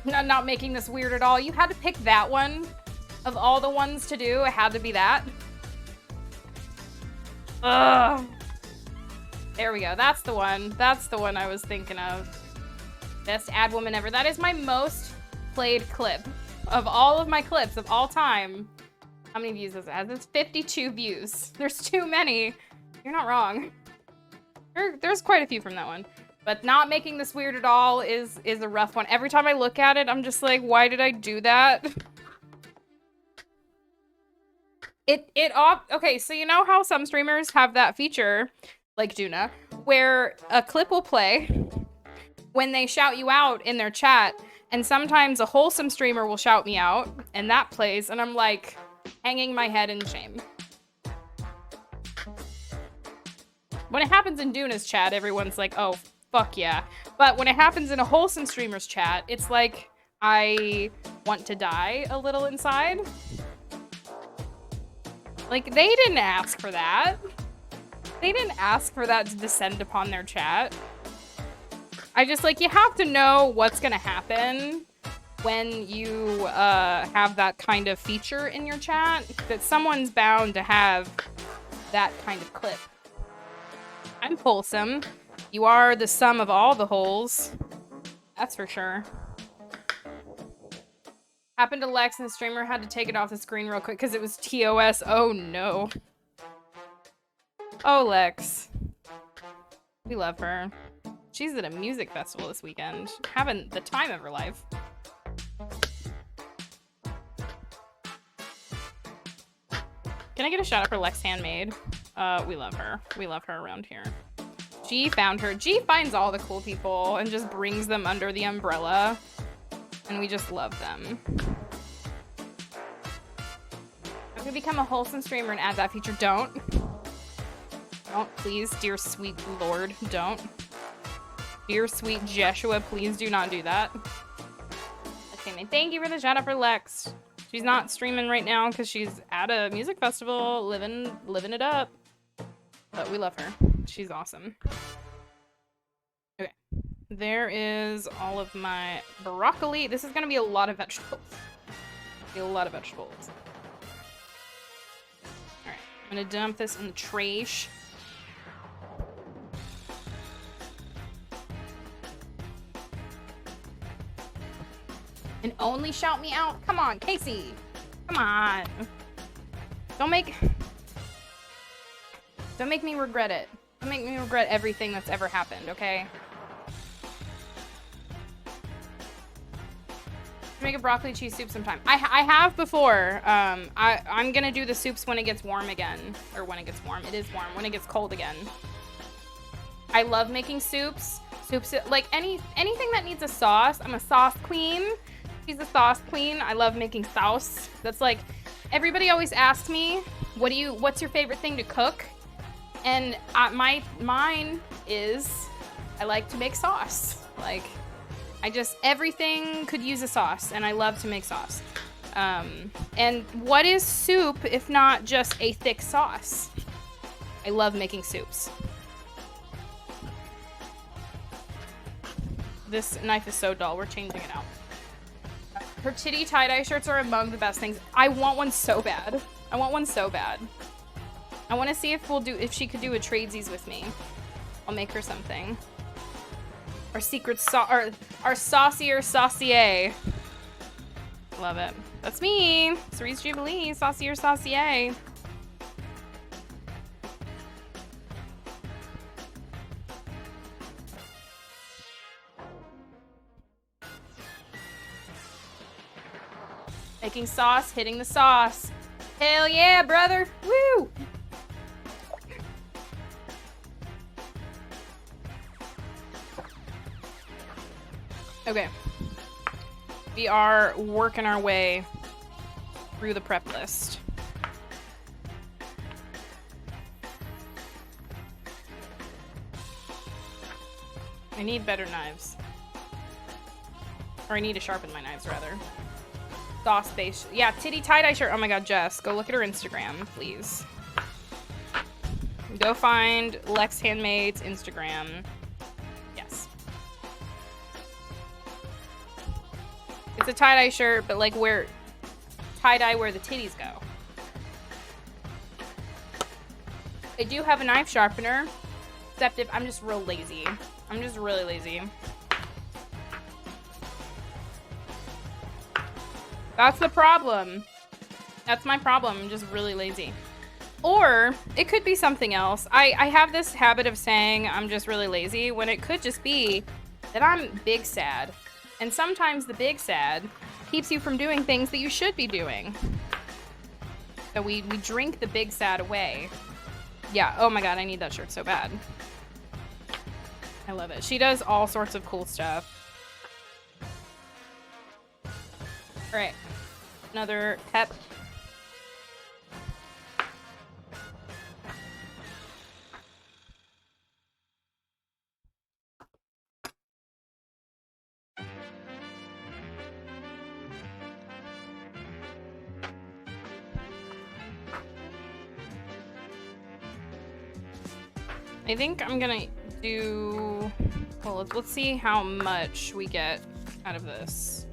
Not making this weird at all. You had to pick that one. Of all the ones to do, it had to be that. Ugh. There we go. That's the one. That's the one I was thinking of. Best ad woman ever. That is my most played clip. Of all of my clips of all time. How many views does it have? It's 52 views. There's too many. You're not wrong. There's quite a few from that one. But not making this weird at all is a rough one. Every time I look at it, I'm just like, why did I do that? Okay, so you know how some streamers have that feature, like Duna, where a clip will play when they shout you out in their chat, and sometimes a wholesome streamer will shout me out, and that plays, and I'm like, hanging my head in shame. When it happens in Duna's chat, everyone's like, oh, fuck yeah. But when it happens in a wholesome streamer's chat, it's like, I want to die a little inside. Like, they didn't ask for that. They didn't ask for that to descend upon their chat. I just, like, you have to know what's gonna happen when you have that kind of feature in your chat, that someone's bound to have that kind of clip. I'm wholesome. You are the sum of all the holes. That's for sure. Happened to Lex, and the streamer had to take it off the screen real quick because it was TOS. Oh no. Oh, Lex. We love her. She's at a music festival this weekend, having the time of her life. Can I get a shout out for Lex Handmade? We love her. We love her around here. G found her. G finds all the cool people and just brings them under the umbrella. And we just love them. I'm gonna become a wholesome streamer and add that feature. Don't. Don't, please, dear sweet lord, don't. Dear sweet Jeshua, please do not do that. Okay, thank you for the shout out for Lex. She's not streaming right now because she's at a music festival, living it up. But we love her. She's awesome. Okay. There is all of my broccoli. This is gonna be a lot of vegetables. A lot of vegetables. Alright, I'm gonna dump this in the trash. And only shout me out. Come on, Casey. Come on. Don't make me regret it. Don't make me regret everything that's ever happened, okay? Make a broccoli cheese soup sometime. I have before. I'm gonna do the soups when it gets warm again. Or when it gets warm. It is warm. When it gets cold again. I love making soups. Soups, like anything that needs a sauce. I'm a sauce queen. She's a sauce queen. I love making sauce. That's like, everybody always asks me, what's your favorite thing to cook? And mine is, I like to make sauce. Like, everything could use a sauce, and I love to make sauce. And what is soup if not just a thick sauce? I love making soups. This knife is so dull. We're changing it out. Her titty tie-dye shirts are among the best things. I want one so bad. I want one so bad. I want to see if she could do a tradesies with me. I'll make her something. Our secret our saucier saucier. Love it. That's me. Cerise Jubilee, saucier saucier. Making sauce, hitting the sauce. Hell yeah, brother. Woo! Okay. We are working our way through the prep list. I need better knives. Or I need to sharpen my knives, rather. Sauce base. Yeah, titty tie-dye shirt. Oh my god, Jess. Go look at her Instagram, please. Go find Lex Handmade's Instagram. Yes. It's a tie-dye shirt, but like where tie-dye where the titties go. I do have a knife sharpener, except if I'm just real lazy. I'm just really lazy. That's the problem. That's my problem. I'm just really lazy. Or it could be something else. I have this habit of saying I'm just really lazy when it could just be that I'm big sad. And sometimes the big sad keeps you from doing things that you should be doing. So we drink the big sad away. Yeah, oh my god, I need that shirt so bad. I love it. She does all sorts of cool stuff. Alright. Another pep. I think I'm gonna do... Well, let's see how much we get out of this.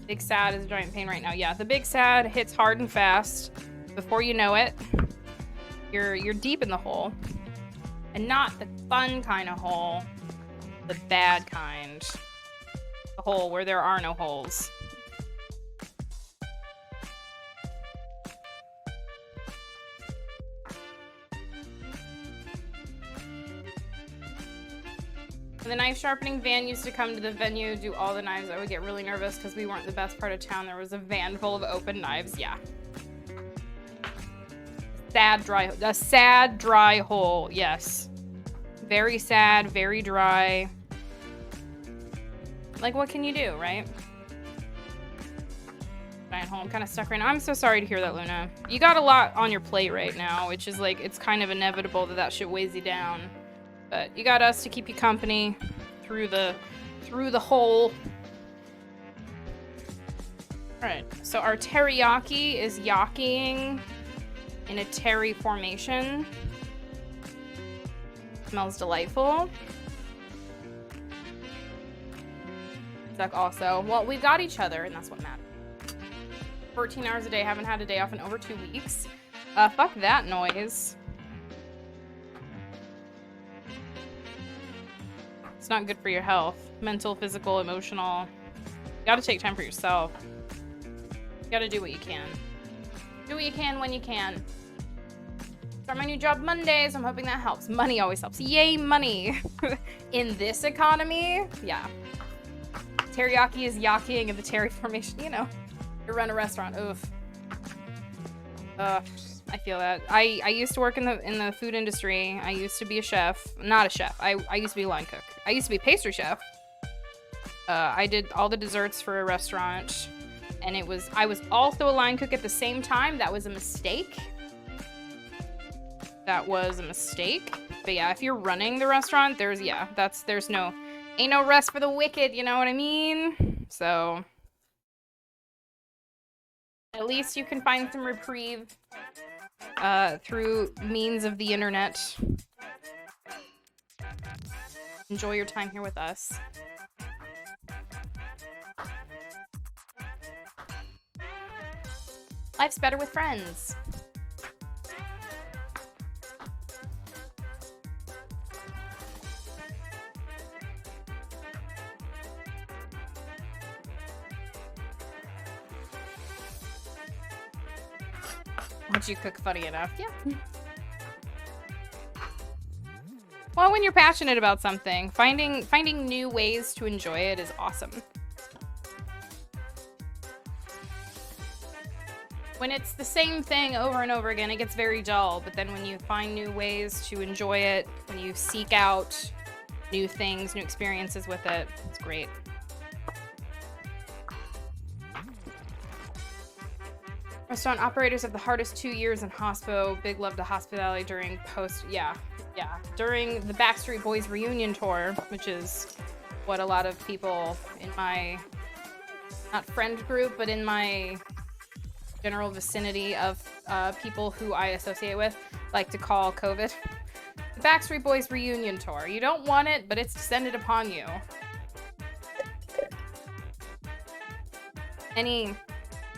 Big sad is a giant pain right now. Yeah, the big sad hits hard and fast. Before you know it, you're deep in the hole. And not the fun kind of hole. The bad kind. The hole where there are no holes. When the knife sharpening van used to come to the venue, do all the knives, I would get really nervous because we weren't the best part of town. There was a van full of open knives. Yeah. A sad, dry hole. Yes. Very sad, very dry. Like, what can you do, right? Giant hole. I'm kind of stuck right now. I'm so sorry to hear that, Luna. You got a lot on your plate right now, which is like, it's kind of inevitable that shit weighs you down. But you got us to keep you company through the hole. Alright, so our teriyaki is yakiing in a terry formation. Smells delightful. Duck also. Well, we've got each other, and that's what matters. 14 hours a day, haven't had a day off in over 2 weeks. Fuck that noise. It's not good for your health. Mental, physical, emotional. You gotta take time for yourself. You gotta do what you can. Do what you can when you can. Start my new job Mondays. I'm hoping that helps. Money always helps. Yay, money. In this economy, yeah. Teriyaki is yakiing in the terry formation. You know, you run a restaurant. Oof. I feel that. I used to work in the food industry. I used to be a chef. Not a chef. I used to be a line cook. I used to be a pastry chef. I did all the desserts for a restaurant, and I was also a line cook at the same time. That was a mistake. That was a mistake. But yeah, if you're running the restaurant, ain't no rest for the wicked, you know what I mean? So at least you can find some reprieve through means of the internet. Enjoy your time here with us. Life's better with friends. Would you cook funny enough? Yeah. Well, when you're passionate about something, finding new ways to enjoy it is awesome. When it's the same thing over and over again, it gets very dull. But then when you find new ways to enjoy it, when you seek out new things, new experiences with it, it's great. Restaurant operators have the hardest 2 years in hospo. Big love to hospitality during during the Backstreet Boys reunion tour, which is what a lot of people in my, not friend group, but in my general vicinity of people who I associate with like to call COVID. The Backstreet Boys reunion tour. You don't want it, but it's descended upon you. Any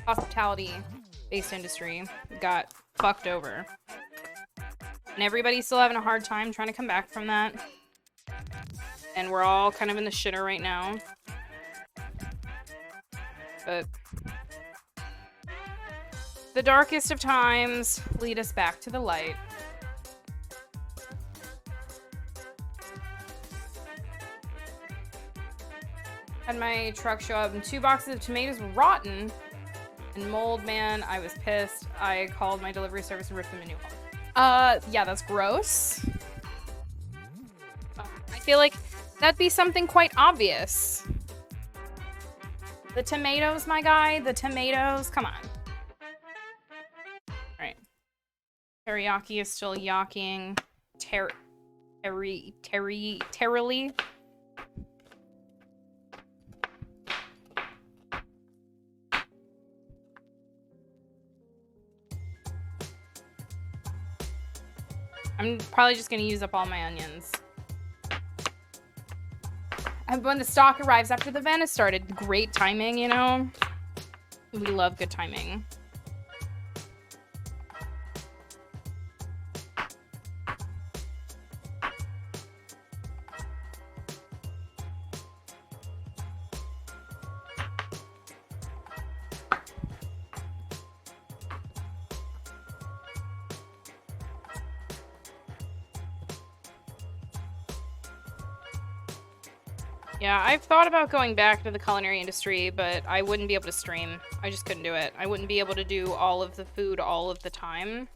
hospitality-based industry got fucked over. And everybody's still having a hard time trying to come back from that. And we're all kind of in the shitter right now. But the darkest of times lead us back to the light. Had my truck show up and 2 boxes of tomatoes were rotten and mold, man. I was pissed. I called my delivery service and ripped them a new one. Yeah, that's gross. I feel like that'd be something quite obvious. The tomatoes, my guy, the tomatoes, come on. Alright. Teriyaki is still yaking. Terrily. I'm probably just gonna use up all my onions. And when the stock arrives after the event has started, great timing, you know? We love good timing. Yeah, I've thought about going back to the culinary industry, but I wouldn't be able to stream. I just couldn't do it. I wouldn't be able to do all of the food all of the time.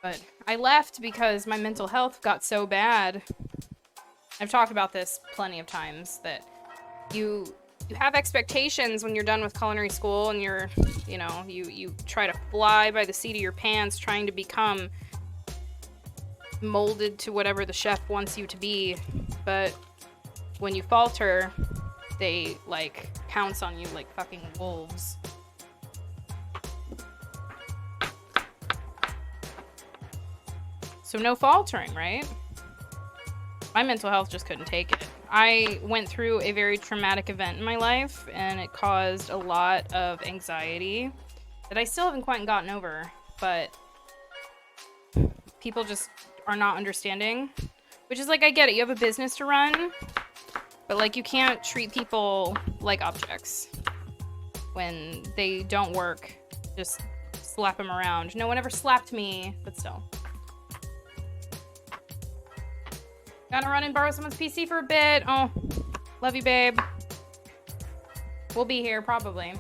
But I left because my mental health got so bad. I've talked about this plenty of times, that you have expectations when you're done with culinary school, and you're, you try to fly by the seat of your pants trying to become molded to whatever the chef wants you to be. But when you falter, they, like, pounce on you like fucking wolves. So no faltering, right? My mental health just couldn't take it. I went through a very traumatic event in my life, and it caused a lot of anxiety that I still haven't quite gotten over, but people just are not understanding. Which is, like, I get it, you have a business to run, but, like, you can't treat people like objects when they don't work, just slap them around. No one ever slapped me, but still. Gotta run and borrow someone's PC for a bit. Oh, love you, babe. We'll be here, probably.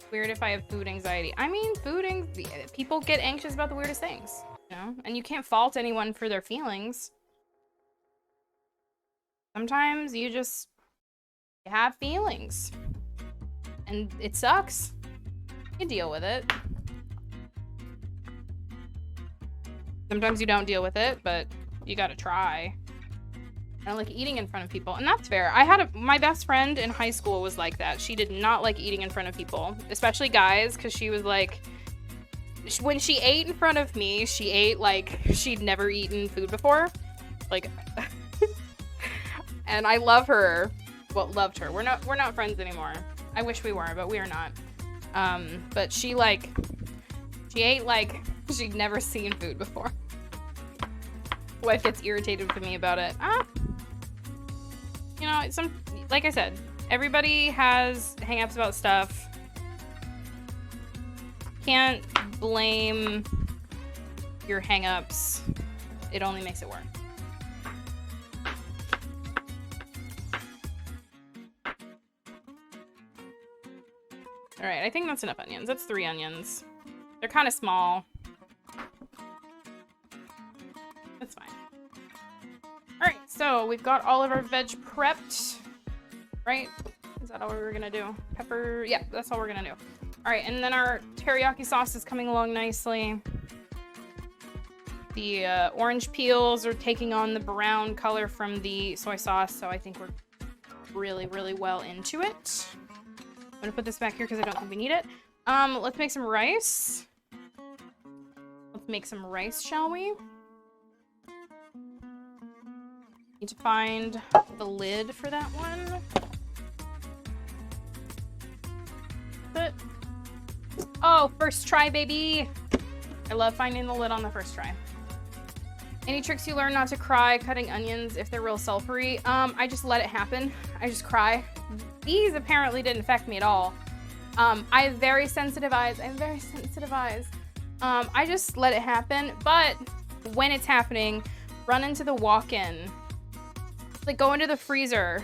Weird if I have food anxiety. I mean, people get anxious about the weirdest things, you know? And you can't fault anyone for their feelings. Sometimes you just have feelings. And it sucks. You deal with it. Sometimes you don't deal with it, but you gotta try. I don't like eating in front of people, and that's fair. My best friend in high school was like that. She did not like eating in front of people, especially guys, because she was like, when she ate in front of me, she ate like she'd never eaten food before. Like, and I love her. Well, loved her. We're not friends anymore. I wish we were, but we are not. But she ate like she'd never seen food before. Wife gets irritated with me about it. You know, like I said, everybody has hang-ups about stuff. Can't blame your hang-ups. It only makes it worse. All right, I think that's enough onions. That's 3 onions. They're kind of small. That's fine. All right, so we've got all of our veg prepped, right? Is that all we were gonna do? Pepper, yeah, that's all we're gonna do. All right, and then our teriyaki sauce is coming along nicely. The orange peels are taking on the brown color from the soy sauce, so I think we're really, really well into it. I'm gonna put this back here because I don't think we need it. Let's make some rice. Let's make some rice, shall we? Need to find the lid for that one. But oh, first try, baby. I love finding the lid on the first try. Any tricks you learn not to cry cutting onions if they're real sulfury? I just let it happen. I just cry. These apparently didn't affect me at all. I have very sensitive eyes. I have very sensitive eyes. I just let it happen. But when it's happening, run into the walk-in. Like, go into the freezer.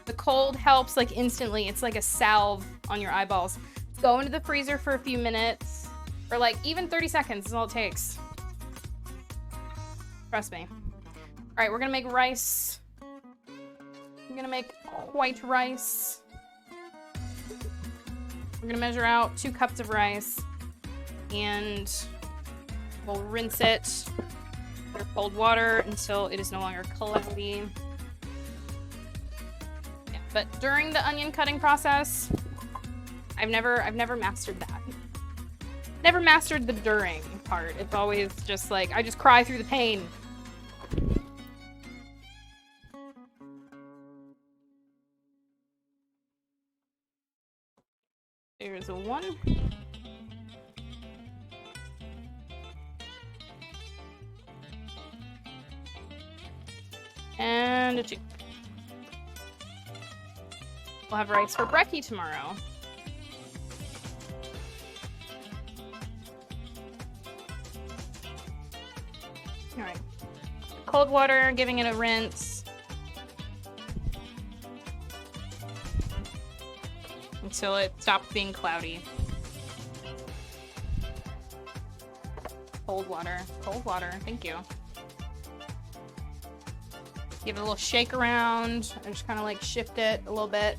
The cold helps, like, instantly. It's like a salve on your eyeballs. Go into the freezer for a few minutes. Or, like, even 30 seconds is all it takes. Trust me. All right, we're gonna make rice. I'm gonna make white rice. We're gonna measure out 2 cups of rice. And we'll rinse it under cold water until it is no longer cloudy. Yeah, but during the onion cutting process, I've never mastered that. Never mastered the during part. It's always just like, I just cry through the pain. There's a 1. And a 2. We'll have rice for brekkie tomorrow. All right. Cold water, giving it a rinse. Until it stops being cloudy. Cold water, thank you. Give it a little shake around. I just kind of like shift it a little bit.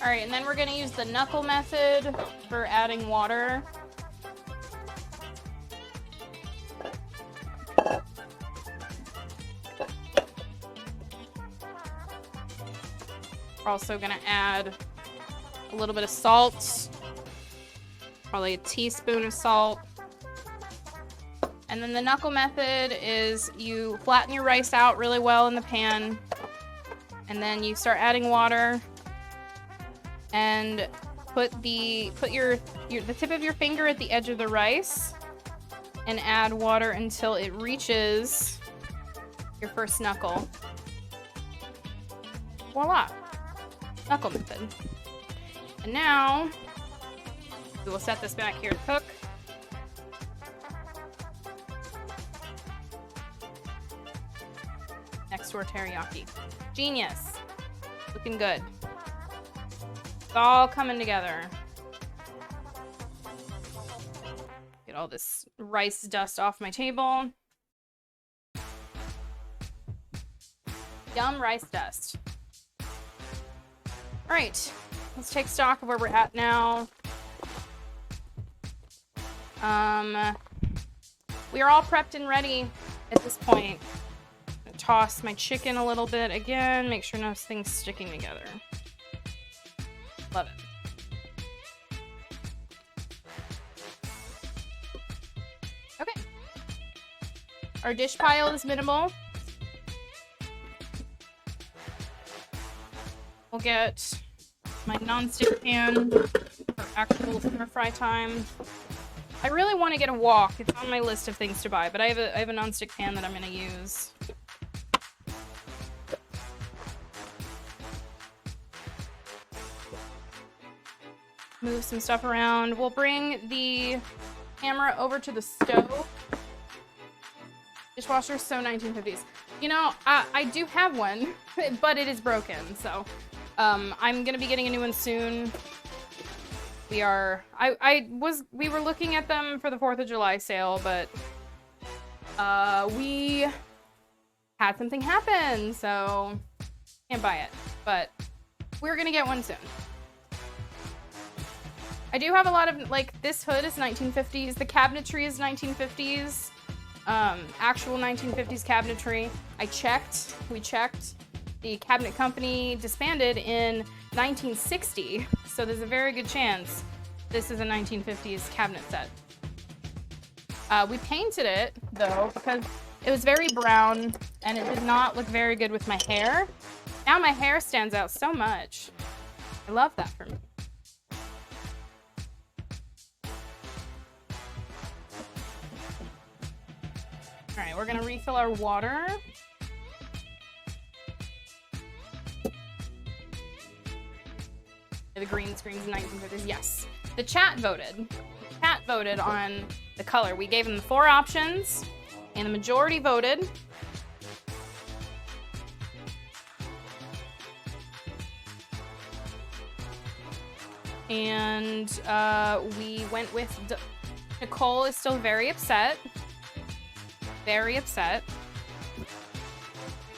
All right, and then we're gonna use the knuckle method for adding water. We're also gonna add a little bit of salt, probably a teaspoon of salt. And then the knuckle method is you flatten your rice out really well in the pan. And then you start adding water and put the tip of your finger at the edge of the rice and add water until it reaches your first knuckle. Voila! Knuckle method. And now we will set this back here to cook. Next to our teriyaki. Genius. Looking good. It's all coming together. Get all this rice dust off my table. Yum rice dust. All right, let's take stock of where we're at now. We are all prepped and ready at this point. Toss my chicken a little bit again, make sure nothing's sticking together. Love it. Okay. Our dish pile is minimal. We'll get my non-stick pan for actual stir fry time. I really want to get a wok. It's on my list of things to buy, but I have a non-stick pan that I'm going to use. Move some stuff around. We'll bring the camera over to the stove. Dishwasher, so 1950s. You know, I do have one, but it is broken, so I'm gonna be getting a new one soon. We were looking at them for the 4th of July sale, but we had something happen, so can't buy it, but we're gonna get one soon. I do have a lot of, like, this hood is 1950s, the cabinetry is 1950s, actual 1950s cabinetry. We checked. The cabinet company disbanded in 1960, so there's a very good chance this is a 1950s cabinet set. We painted it, though, because it was very brown, and it did not look very good with my hair. Now my hair stands out so much. I love that for me. All right, we're gonna refill our water. The green screen's 1950s, yes. The chat voted. The chat voted on the color. We gave them the 4 options, and the majority voted. And we went with, Nicole is still very upset. Very upset.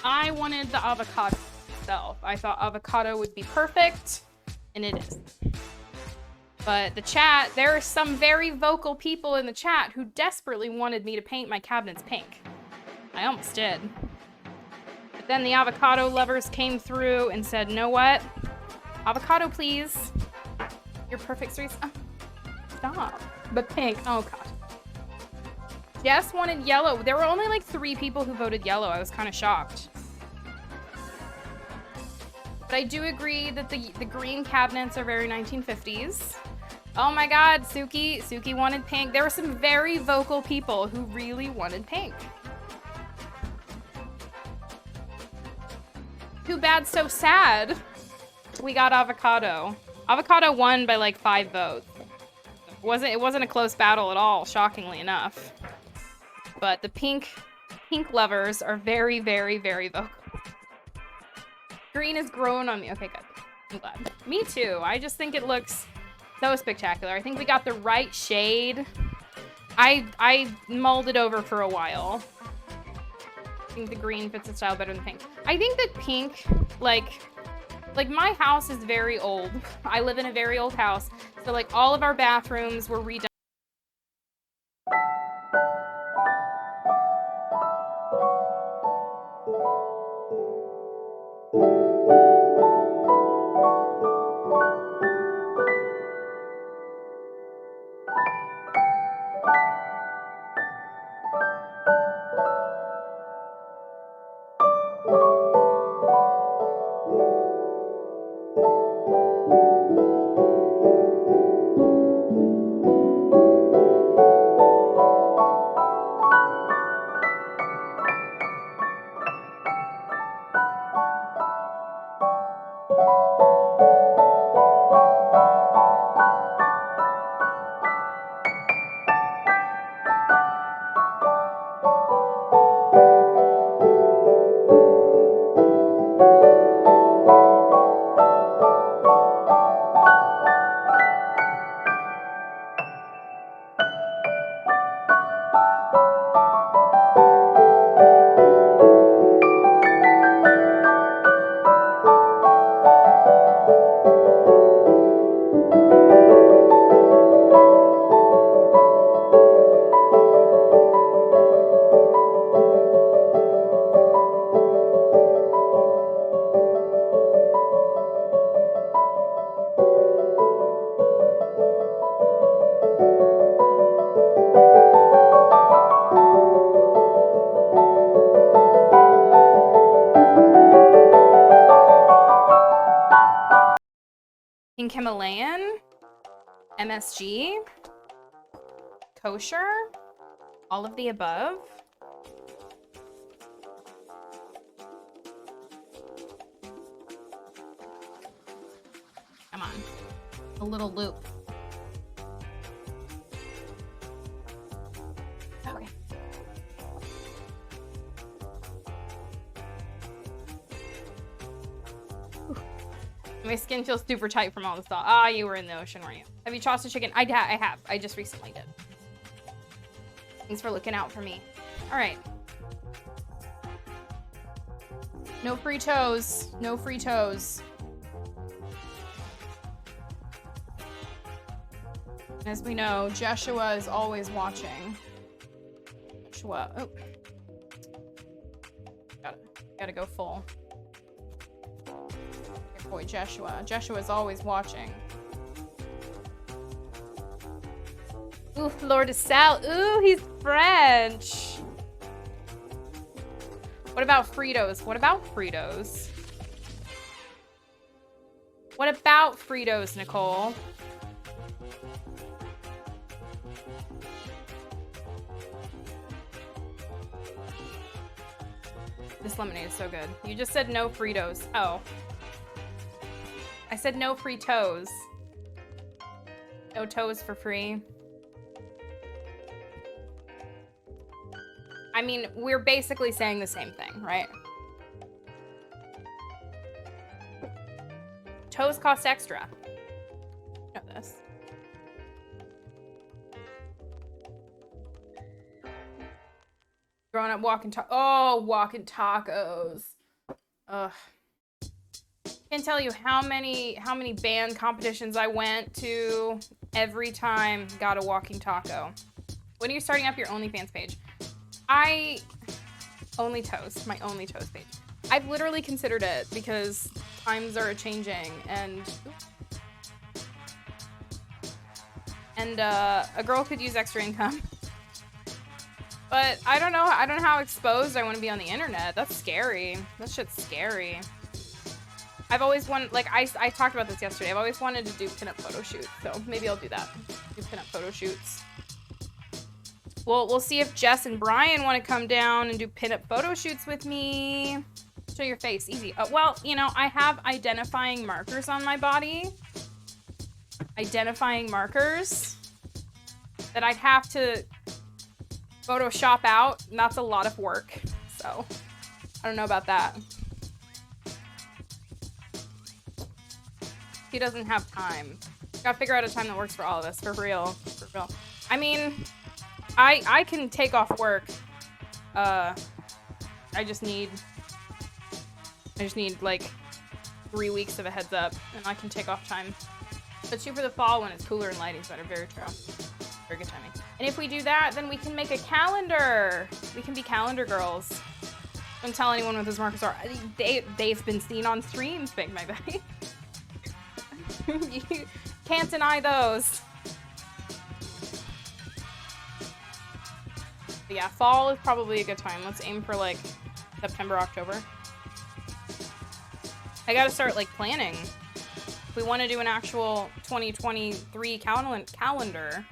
I wanted the avocado itself. I thought avocado would be perfect, and it is. But the chat, there are some very vocal people in the chat who desperately wanted me to paint my cabinets pink. I almost did. But then the avocado lovers came through and said, know what? Avocado, please. Your perfect streets. Oh, stop. But pink. Oh, God. Jess wanted yellow. There were only like 3 people who voted yellow. I was kind of shocked. But I do agree that the green cabinets are very 1950s. Oh my God, Suki wanted pink. There were some very vocal people who really wanted pink. Too bad, so sad. We got avocado. Avocado won by like 5 votes. It wasn't a close battle at all, shockingly enough. But the pink lovers are very, very, very vocal. Green has grown on me. Okay, good. I'm glad. Me too. I just think it looks so spectacular. I think we got the right shade. I mulled it over for a while. I think the green fits the style better than pink. I think that pink, like my house is very old. I live in a very old house. So like all of our bathrooms were redone. Pink Himalayan, MSG, kosher, all of the above. Come on, a little loop. Okay. My skin feels super tight from all the salt. Ah, you were in the ocean, weren't you? Have you tossed a chicken? I have. I just recently did. Thanks for looking out for me. All right. No free toes. No free toes. As we know, Joshua is always watching. Joshua. Oh. Gotta go full. Your boy Joshua. Joshua's always watching. Ooh, Lord of Sal. Ooh, he's French. What about Fritos? What about Fritos? What about Fritos, Nicole? This lemonade is so good. You just said no Fritos. Oh. I said no free toes. No toes for free. I mean, we're basically saying the same thing, right? Toes cost extra. You know this. Growing up walking walking tacos. Ugh. Can't tell you how many band competitions I went to. Every time got a walking taco. When are you starting up your OnlyFans page? My only toast page. I've literally considered it because times are changing and a girl could use extra income. But I don't know how exposed I want to be on the internet. That's scary. That shit's scary. I've always wanted, like, I talked about this yesterday. I've always wanted to do pinup photo shoots, so maybe I'll do that. Do pinup photo shoots. We'll see if Jess and Brian want to come down and do pinup photo shoots with me. Show your face, easy. Well, you know, I have identifying markers on my body. Identifying markers that I'd have to Photoshop out, and that's a lot of work. So, I don't know about that. He doesn't have time. Gotta figure out a time that works for all of us, for real. For real. I mean, I can take off work. I just need like 3 weeks of a heads up, and I can take off time. But shoot for the fall when it's cooler and lighting's better. Very true. Very good timing. And if we do that, then we can make a calendar. We can be calendar girls. Don't tell anyone what those markers are. They've been seen on streams, Big My Betty. You can't deny those. But yeah, fall is probably a good time. Let's aim for like September, October. I gotta start like planning. If we want to do an actual 2023 calendar,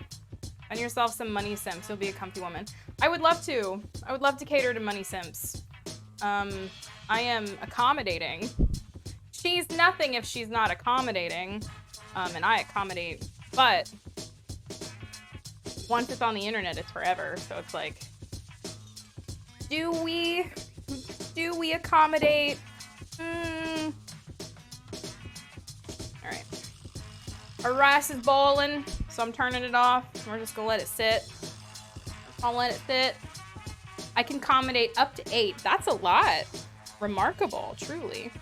find yourself some money simps. You'll be a comfy woman. I would love to. I would love to cater to money simps. I am accommodating. She's nothing if she's not accommodating. And I accommodate. But once it's on the internet, it's forever. So it's like, do we accommodate? All right. Our rice is boiling, so I'm turning it off. We're just gonna let it sit. I'll let it sit. I can accommodate up to 8. That's a lot. Remarkable, truly.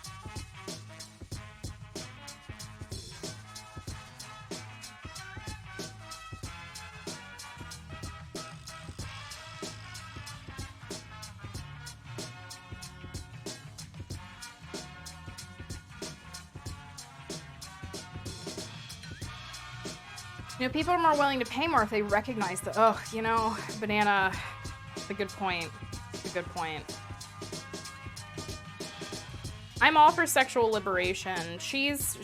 You know, people are more willing to pay more if they recognize the, you know, banana. It's a good point. It's a good point. I'm all for sexual liberation. She's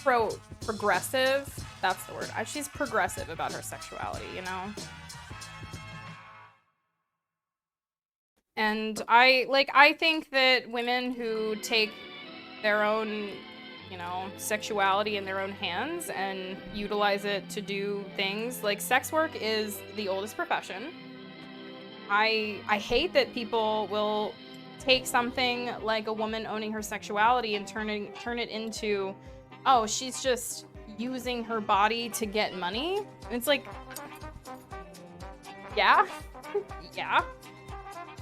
progressive. That's the word. She's progressive about her sexuality, you know? And I think that women who take their own, you know, sexuality in their own hands and utilize it to do things, like sex work is the oldest profession. I hate that people will take something like a woman owning her sexuality and turn it into, oh, she's just using her body to get money. It's like, yeah, yeah.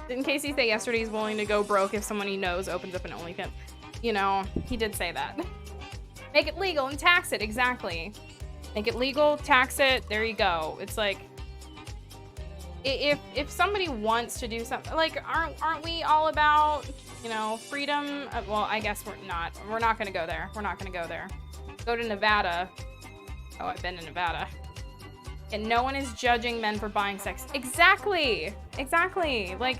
Didn't Casey say yesterday he's willing to go broke if someone he knows opens up an OnlyFans? You know, he did say that. Make it legal and tax it, exactly. Make it legal, tax it, there you go. It's like, if somebody wants to do something, like, aren't we all about, you know, freedom? Well, I guess we're not. We're not gonna go there. We're not gonna go there. Go to Nevada. Oh, I've been to Nevada. And no one is judging men for buying sex. Exactly. Exactly. Like,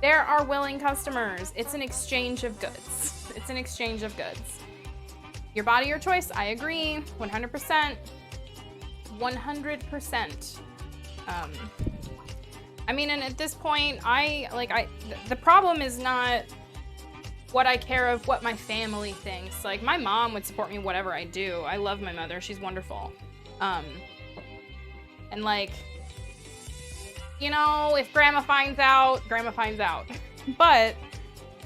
there are willing customers. It's an exchange of goods. It's an exchange of goods. Your body, your choice. I agree. 100%. 100%. I mean, and at this point, the problem is not what I care of what my family thinks. Like, my mom would support me whatever I do. I love my mother. She's wonderful. And like, you know, if grandma finds out, grandma finds out. But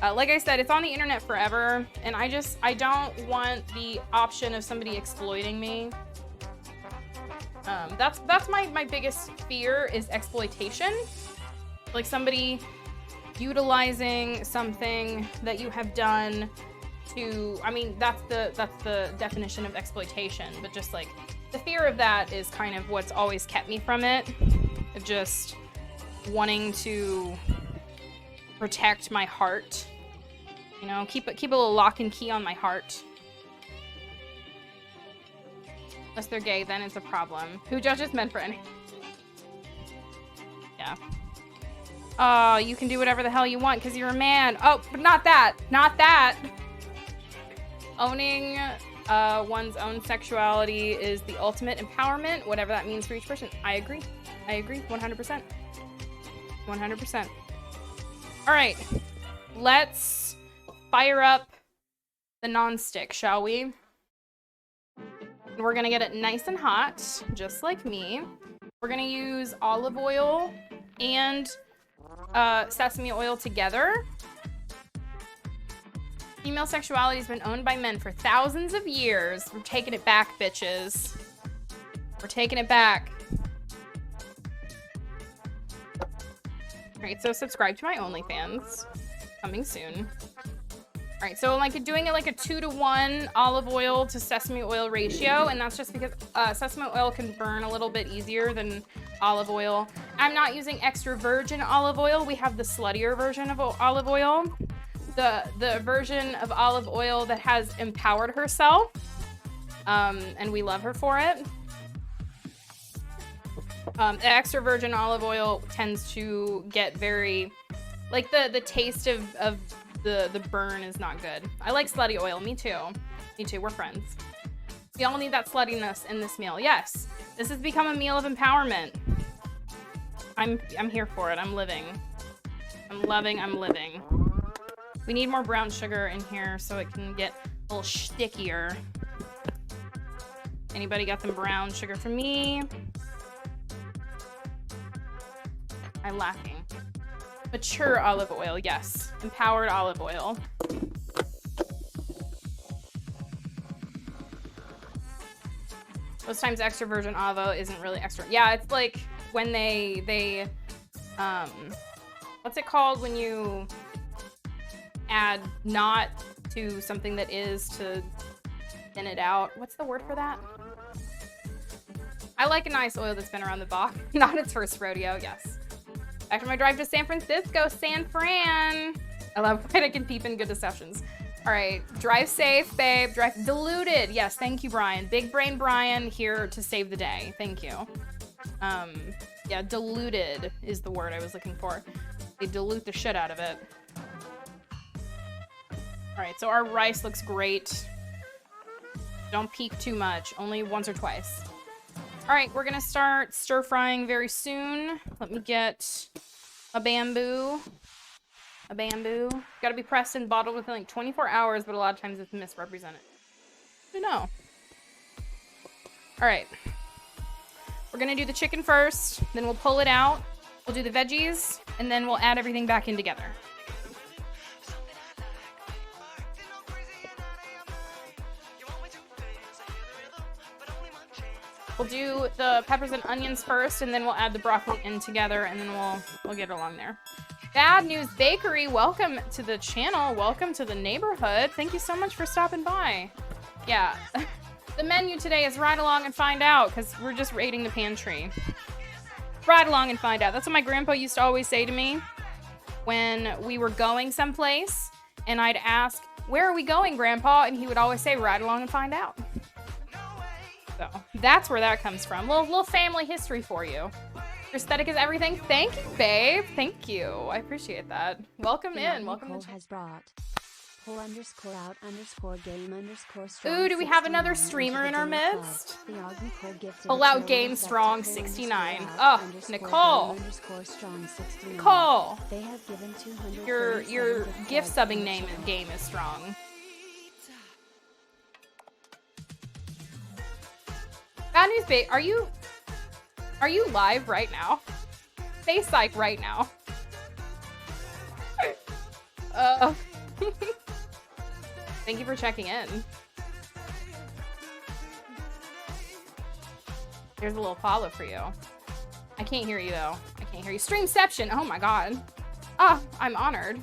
like I said, it's on the internet forever. And I don't want the option of somebody exploiting me. That's my biggest fear is exploitation. Like somebody utilizing something that you have done to, I mean, that's the definition of exploitation, but just like the fear of that is kind of what's always kept me from it. Of just wanting to protect my heart. You know, keep a little lock and key on my heart. Unless they're gay, then it's a problem. Who judges men for anything? Yeah. Oh, you can do whatever the hell you want because you're a man. Oh, but not that. Not that. Owning one's own sexuality is the ultimate empowerment, whatever that means for each person. I agree. I agree. 100%. 100%. All right. Let's fire up the nonstick, shall we? We're gonna get it nice and hot, just like me. We're gonna use olive oil and sesame oil together. Female sexuality has been owned by men for thousands of years. We're taking it back, bitches. We're taking it back. All right, so subscribe to my OnlyFans. Coming soon. All right, so I'm like doing it like a 2-to-1 olive oil to sesame oil ratio, and that's just because sesame oil can burn a little bit easier than olive oil. I'm not using extra virgin olive oil. We have the sluttier version of olive oil. The version of olive oil that has empowered herself, and we love her for it. The extra virgin olive oil tends to get very, like the taste of the burn is not good. I like slutty oil. Me too. Me too. We're friends. We all need that sluttiness in this meal. Yes, this has become a meal of empowerment. I'm here for it. I'm living. I'm loving. I'm living. We need more brown sugar in here so it can get a little stickier. Anybody got some brown sugar for me? I'm lacking. Mature olive oil, yes. Empowered olive oil. Most times extra virgin olive oil isn't really extra. Yeah, it's like when they what's it called when you add not to something that is to thin it out? What's the word for that? I like a nice oil that's been around the block. Not its first rodeo, yes. After my drive to San Francisco, San Fran. I love when I can peep in good deceptions. All right, drive safe, babe. Drive diluted. Yes, thank you, Brian. Big brain Brian here to save the day. Thank you. Yeah, diluted is the word I was looking for. They dilute the shit out of it. All right, so our rice looks great. Don't peek too much. Only once or twice. All right, we're gonna start stir frying very soon. Let me get a bamboo. A bamboo. Gotta be pressed and bottled within like 24 hours, but a lot of times it's misrepresented. I don't know. All right. We're gonna do the chicken first, then we'll pull it out. We'll do the veggies, and then we'll add everything back in together. We'll do the peppers and onions first, and then we'll add the broccoli in together, and then we'll get along there. Bad News Bakery, welcome to the channel. Welcome to the neighborhood. Thank you so much for stopping by. Yeah, the menu today is ride along and find out, because we're just raiding the pantry. Ride along and find out. That's what my grandpa used to always say to me when we were going someplace, and I'd ask, "Where are we going, Grandpa?" And he would always say, "Ride along and find out." So that's where that comes from. Little family history for you. Your aesthetic is everything. Thank you, babe. Thank you. I appreciate that. Welcome in. Welcome to has brought pull_out_game_strong. Ooh, do we have another streamer in our midst? Pull out game strong 69. Oh, Nicole. Nicole. They have given 200. Your gift subbing game is strong. Bad News Babe, are you live right now? Face like right now. Thank you for checking in. There's a little follow for you. I can't hear you though. I can't hear you. Streamception. Oh my god. Ah, I'm honored.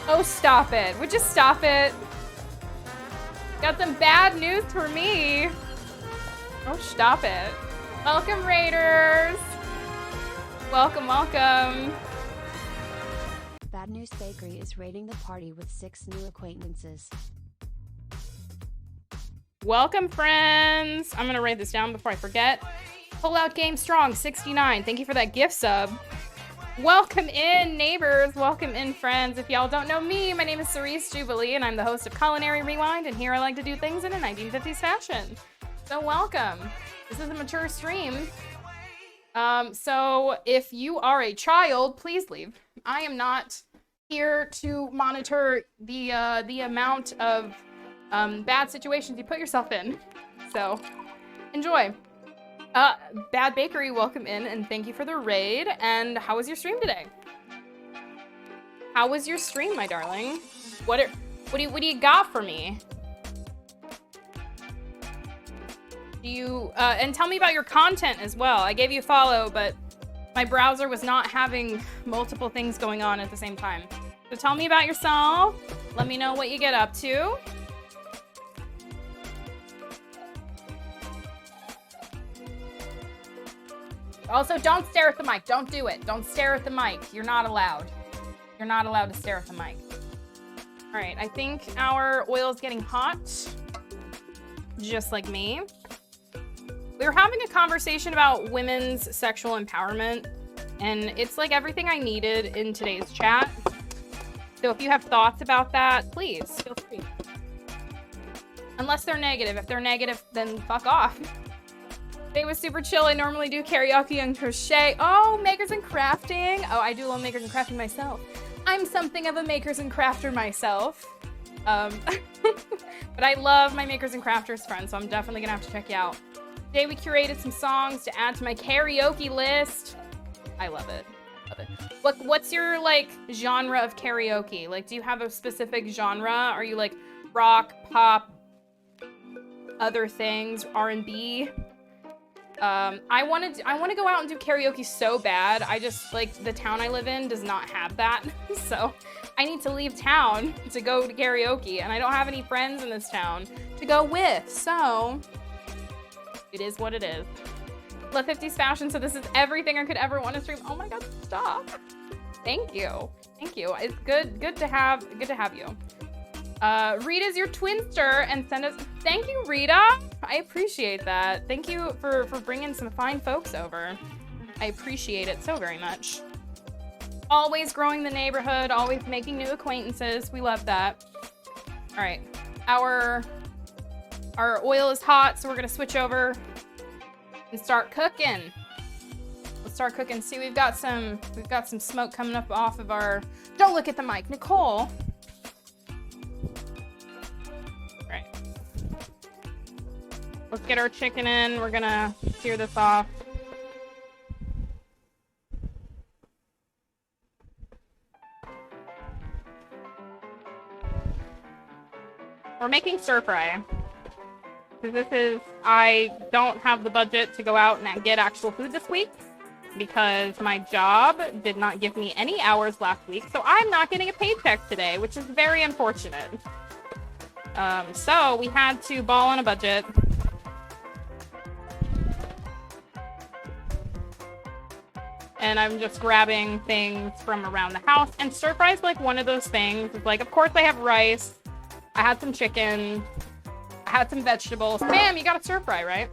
Oh, stop it. Would you stop it? Got some bad news for me. Oh, stop it. Welcome, Raiders. Welcome, welcome. Bad News Bakery is raiding the party with 6 new acquaintances. Welcome, friends. I'm gonna write this down before I forget. Pull out game strong 69. Thank you for that gift sub. Welcome in, neighbors. Welcome in, friends. If y'all don't know me, my name is Cerise Jubilee, and I'm the host of Culinary Rewind, and here I like to do things in a 1950s fashion. So welcome. This is a mature stream. So if you are a child, please leave. I am not here to monitor the amount of bad situations you put yourself in. So enjoy. Bad Bakery, welcome in, and thank you for the raid. And how was your stream today? How was your stream, my darling? What do you got for me? Do you and tell me about your content as well. I gave you a follow, but my browser was not having multiple things going on at the same time. So tell me about yourself. Let me know what you get up to. Also, don't stare at the mic. Don't do it. Don't stare at the mic. You're not allowed. You're not allowed to stare at the mic. All right, I think our oil is getting hot, just like me. We were having a conversation about women's sexual empowerment, and it's like everything I needed in today's chat. So if you have thoughts about that, please feel free. Unless they're negative. If they're negative, then fuck off. Today was super chill. I normally do karaoke and crochet. Oh, makers and crafting. Oh, I do love makers and crafting myself. I'm something of a makers and crafter myself. But I love my makers and crafters friends, so I'm definitely gonna have to check you out. Today we curated some songs to add to my karaoke list. I love it. Love it. What's your like genre of karaoke? Like, do you have a specific genre? Are you like rock, pop, other things, R&B? I want to go out and do karaoke so bad. I just, like, the town I live in does not have that. So I need to leave town to go to karaoke, and I don't have any friends in this town to go with. So it is what it is. Love 50s fashion, so this is everything I could ever want to stream. Oh my god, stop. Thank you. Thank you. It's good to have you. Rita's your twinster and send us. Thank you, Rita. I appreciate that. Thank you for bringing some fine folks over. I appreciate it so very much. Always growing the neighborhood, always making new acquaintances. We love that. All right, our Our oil is hot, so we're gonna switch over and start cooking. Let's start cooking. See, we've got some smoke coming up off of our. Don't look at the mic, Nicole. Right. Let's get our chicken in. We're gonna sear this off. We're making stir fry. Because I don't have the budget to go out and get actual food this week because my job did not give me any hours last week, so I'm not getting a paycheck today, which is very unfortunate. So we had to ball on a budget. And I'm just grabbing things from around the house. And stir fry is like one of those things. It's like, of course I have rice. I had some chicken. I had some vegetables. Bam, you got a stir fry, right?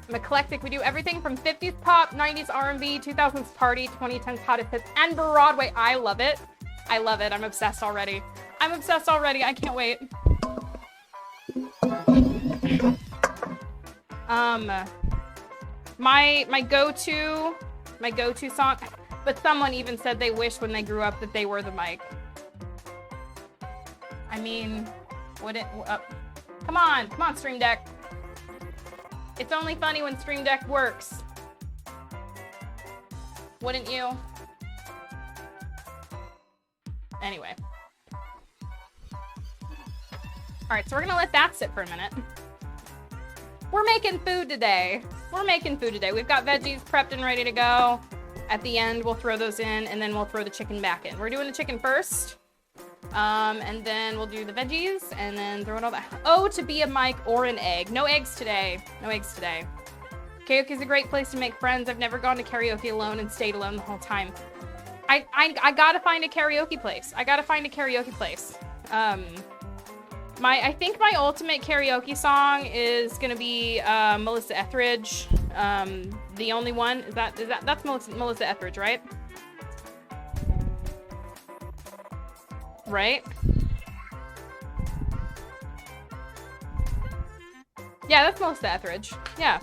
I'm eclectic. We do everything from 50s pop, 90s R&B, 2000s party, 2010s hottest hits, and Broadway. I love it. I love it. I'm obsessed already. I'm obsessed already. I can't wait. My go-to song, but someone even said they wish when they grew up that they were the mic. I mean, wouldn't, come on, Stream Deck. It's only funny when Stream Deck works. Wouldn't you? Anyway. All right, so we're gonna let that sit for a minute. We're making food today. We've got veggies prepped and ready to go. At the end, we'll throw those in, and then we'll throw the chicken back in. We're doing the chicken first. And then we'll do the veggies, and then throw in all that. Oh, to be a mic or an egg. No eggs today. Karaoke is a great place to make friends. I've never gone to karaoke alone and stayed alone the whole time. I gotta find a karaoke place. I think my ultimate karaoke song is gonna be Melissa Etheridge. The Only One. That's Melissa Etheridge, right? Right? Yeah, that's Melissa Etheridge. Yeah.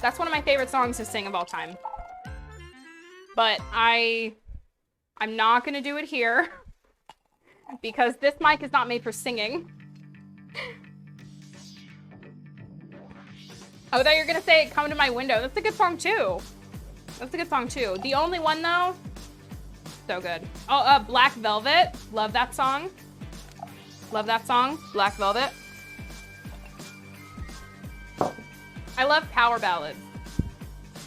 That's one of my favorite songs to sing of all time. But I'm not gonna do it here because this mic is not made for singing. Oh, I thought you were gonna say Come to My Window. That's a good song too. The Only One though, so good. Oh, Black Velvet. Love that song. Black Velvet. I love power ballads.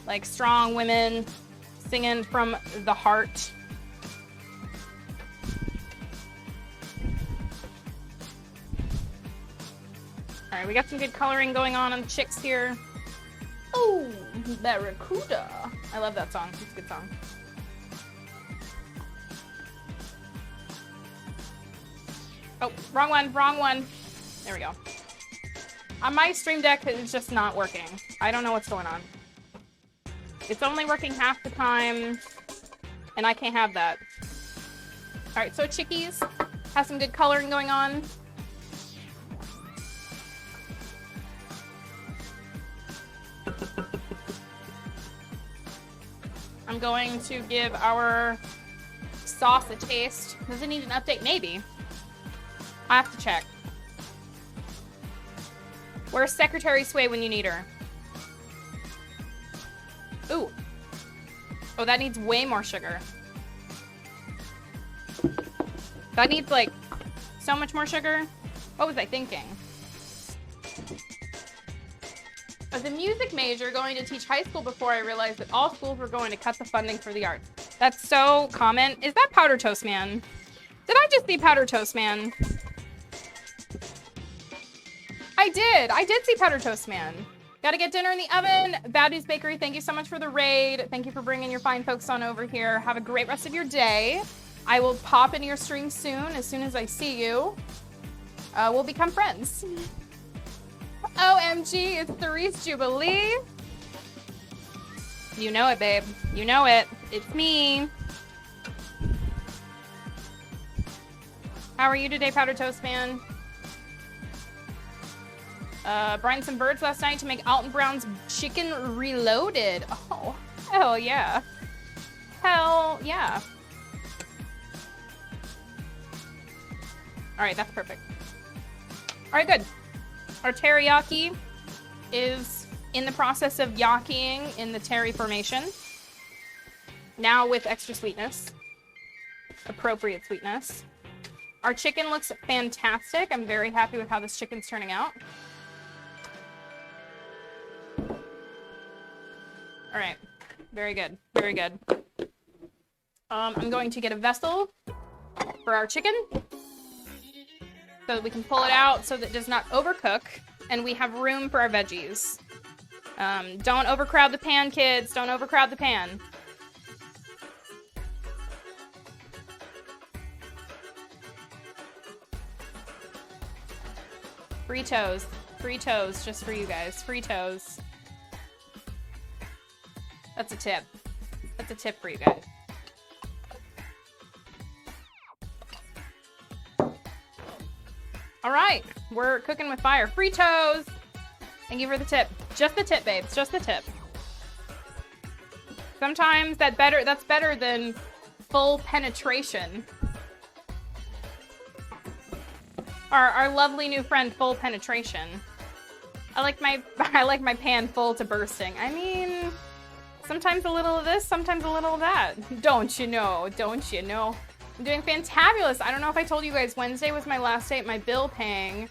Like strong women singing from the heart. All right, we got some good coloring going on the chicks here. Oh, Barracuda. I love that song. It's a good song. Oh, wrong one. There we go. My Stream Deck is just not working. I don't know what's going on. It's only working half the time, and I can't have that. All right, so chickies have some good coloring going on. I'm going to give our sauce a taste. Does it need an update? Maybe. I have to check. Where's Secretary Sway when you need her? Ooh. Oh, that needs way more sugar. That needs, like, so much more sugar. What was I thinking? As a music major going to teach high school before I realized that all schools were going to cut the funding for the arts. That's so common. Is that Powder Toast Man? Did I just see Powder Toast Man? I did see Powder Toast Man. Gotta get dinner in the oven. Bad News Bakery, thank you so much for the raid. Thank you for bringing your fine folks on over here. Have a great rest of your day. I will pop into your stream soon. As soon as I see you, we'll become friends. OMG, it's Therese Jubilee. You know it, babe. You know it. It's me. How are you today, Powder Toast Man? Brined some birds last night to make Alton Brown's chicken reloaded. Oh, hell yeah. Hell yeah. All right, that's perfect. All right, good. Our teriyaki is in the process of yakiing in the terry formation. Now with extra sweetness. Appropriate sweetness. Our chicken looks fantastic. I'm very happy with how this chicken's turning out. All right, very good, very good. I'm going to get a vessel for our chicken so that we can pull it out so that it does not overcook and we have room for our veggies. Don't overcrowd the pan, kids. Don't overcrowd the pan. Fritos. Fritos just for you guys. Fritos. That's a tip. That's a tip for you guys. All right, we're cooking with fire. Fritos! Thank you for the tip. Just the tip, babes. Just the tip. Sometimes that's better than full penetration. Our lovely new friend, full penetration. I like my pan full to bursting. I mean, sometimes a little of this, sometimes a little of that. Don't you know? Don't you know? I'm doing fantabulous. I don't know if I told you guys, Wednesday was my last day at my bill paying,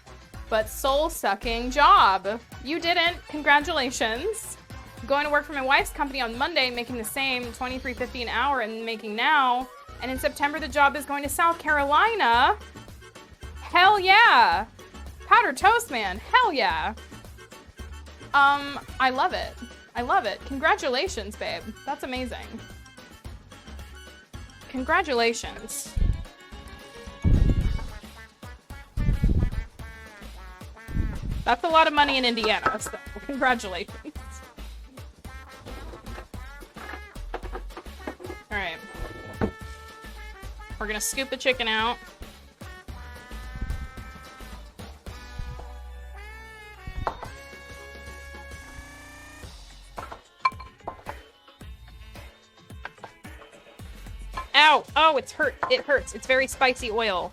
but soul-sucking job. You didn't. Congratulations. I'm going to work for my wife's company on Monday, making the same $23.50 an hour and making now. And in September, the job is going to South Carolina. Hell yeah. Powdered toast, man. Hell yeah. I love it. I love it. Congratulations, babe. That's amazing. Congratulations. That's a lot of money in Indiana, so congratulations. All right. We're gonna scoop the chicken out. Ow! Oh, it's hurt. It hurts. It's very spicy oil.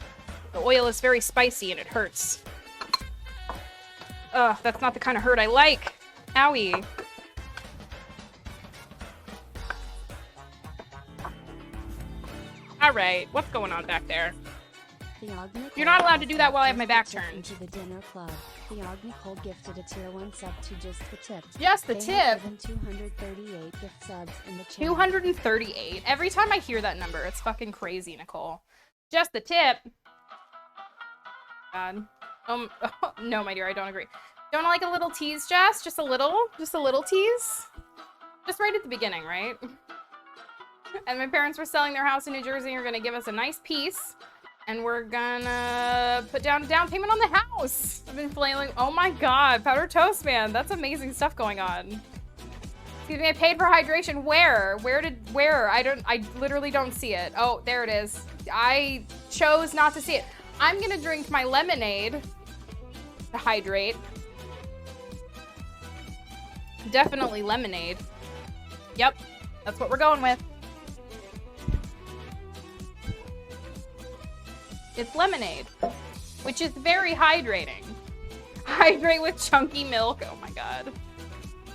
The oil is very spicy and it hurts. Ugh, that's not the kind of hurt I like. Owie. Alright, what's going on back there? You're not allowed to do that while I have my back turned. To the dinner club. The Og Nicole gifted a tier 1 sub to Just the Tip. Just the They Tip? have given 238 gift subs in the channel. 238. Every time I hear that number, it's fucking crazy, Nicole. Just the tip. God. No, my dear, I don't agree. Don't like a little tease, Jess? Just a little? Just a little tease? Just right at the beginning, right? And my parents were selling their house in New Jersey and are gonna give us a nice piece. And we're gonna put down a down payment on the house. I've been flailing. Oh my god, powdered toast, man. That's amazing stuff going on. Excuse me, I paid for hydration. Where? Where? I literally don't see it. Oh, there it is. I chose not to see it. I'm gonna drink my lemonade to hydrate. Definitely lemonade. Yep, that's what we're going with. It's lemonade, which is very hydrating. Hydrate with chunky milk. Oh my god.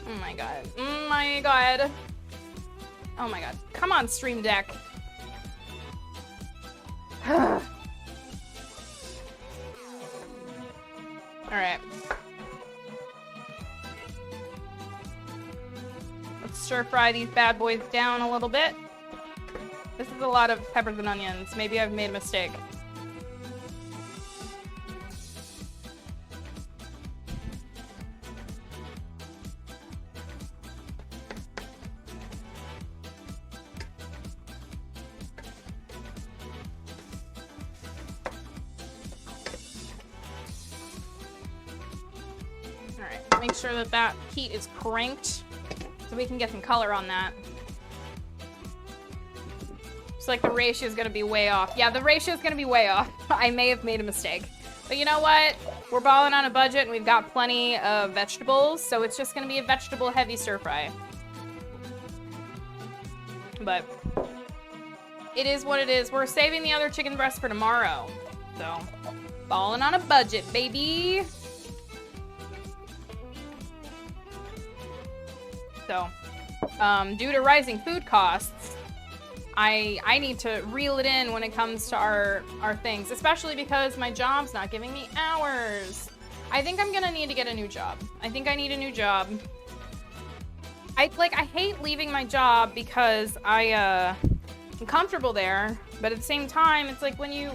Oh my god. Oh my god. Oh my god. Come on, Stream Deck. Alright. Let's stir fry these bad boys down a little bit. This is a lot of peppers and onions. Maybe I've made a mistake. Make sure that that heat is cranked so we can get some color on that. It's like the ratio is going to be way off. Yeah, the ratio is going to be way off. I may have made a mistake. But you know what? We're balling on a budget and we've got plenty of vegetables, so it's just gonna be a vegetable heavy stir fry. But it is what it is. We're saving the other chicken breast for tomorrow. So, balling on a budget, baby. So, due to rising food costs, I need to reel it in when it comes to our things, especially because my job's not giving me hours. I think I'm gonna need to get a new job. I think I need a new job. I hate leaving my job because I'm comfortable there, but at the same time, it's like when you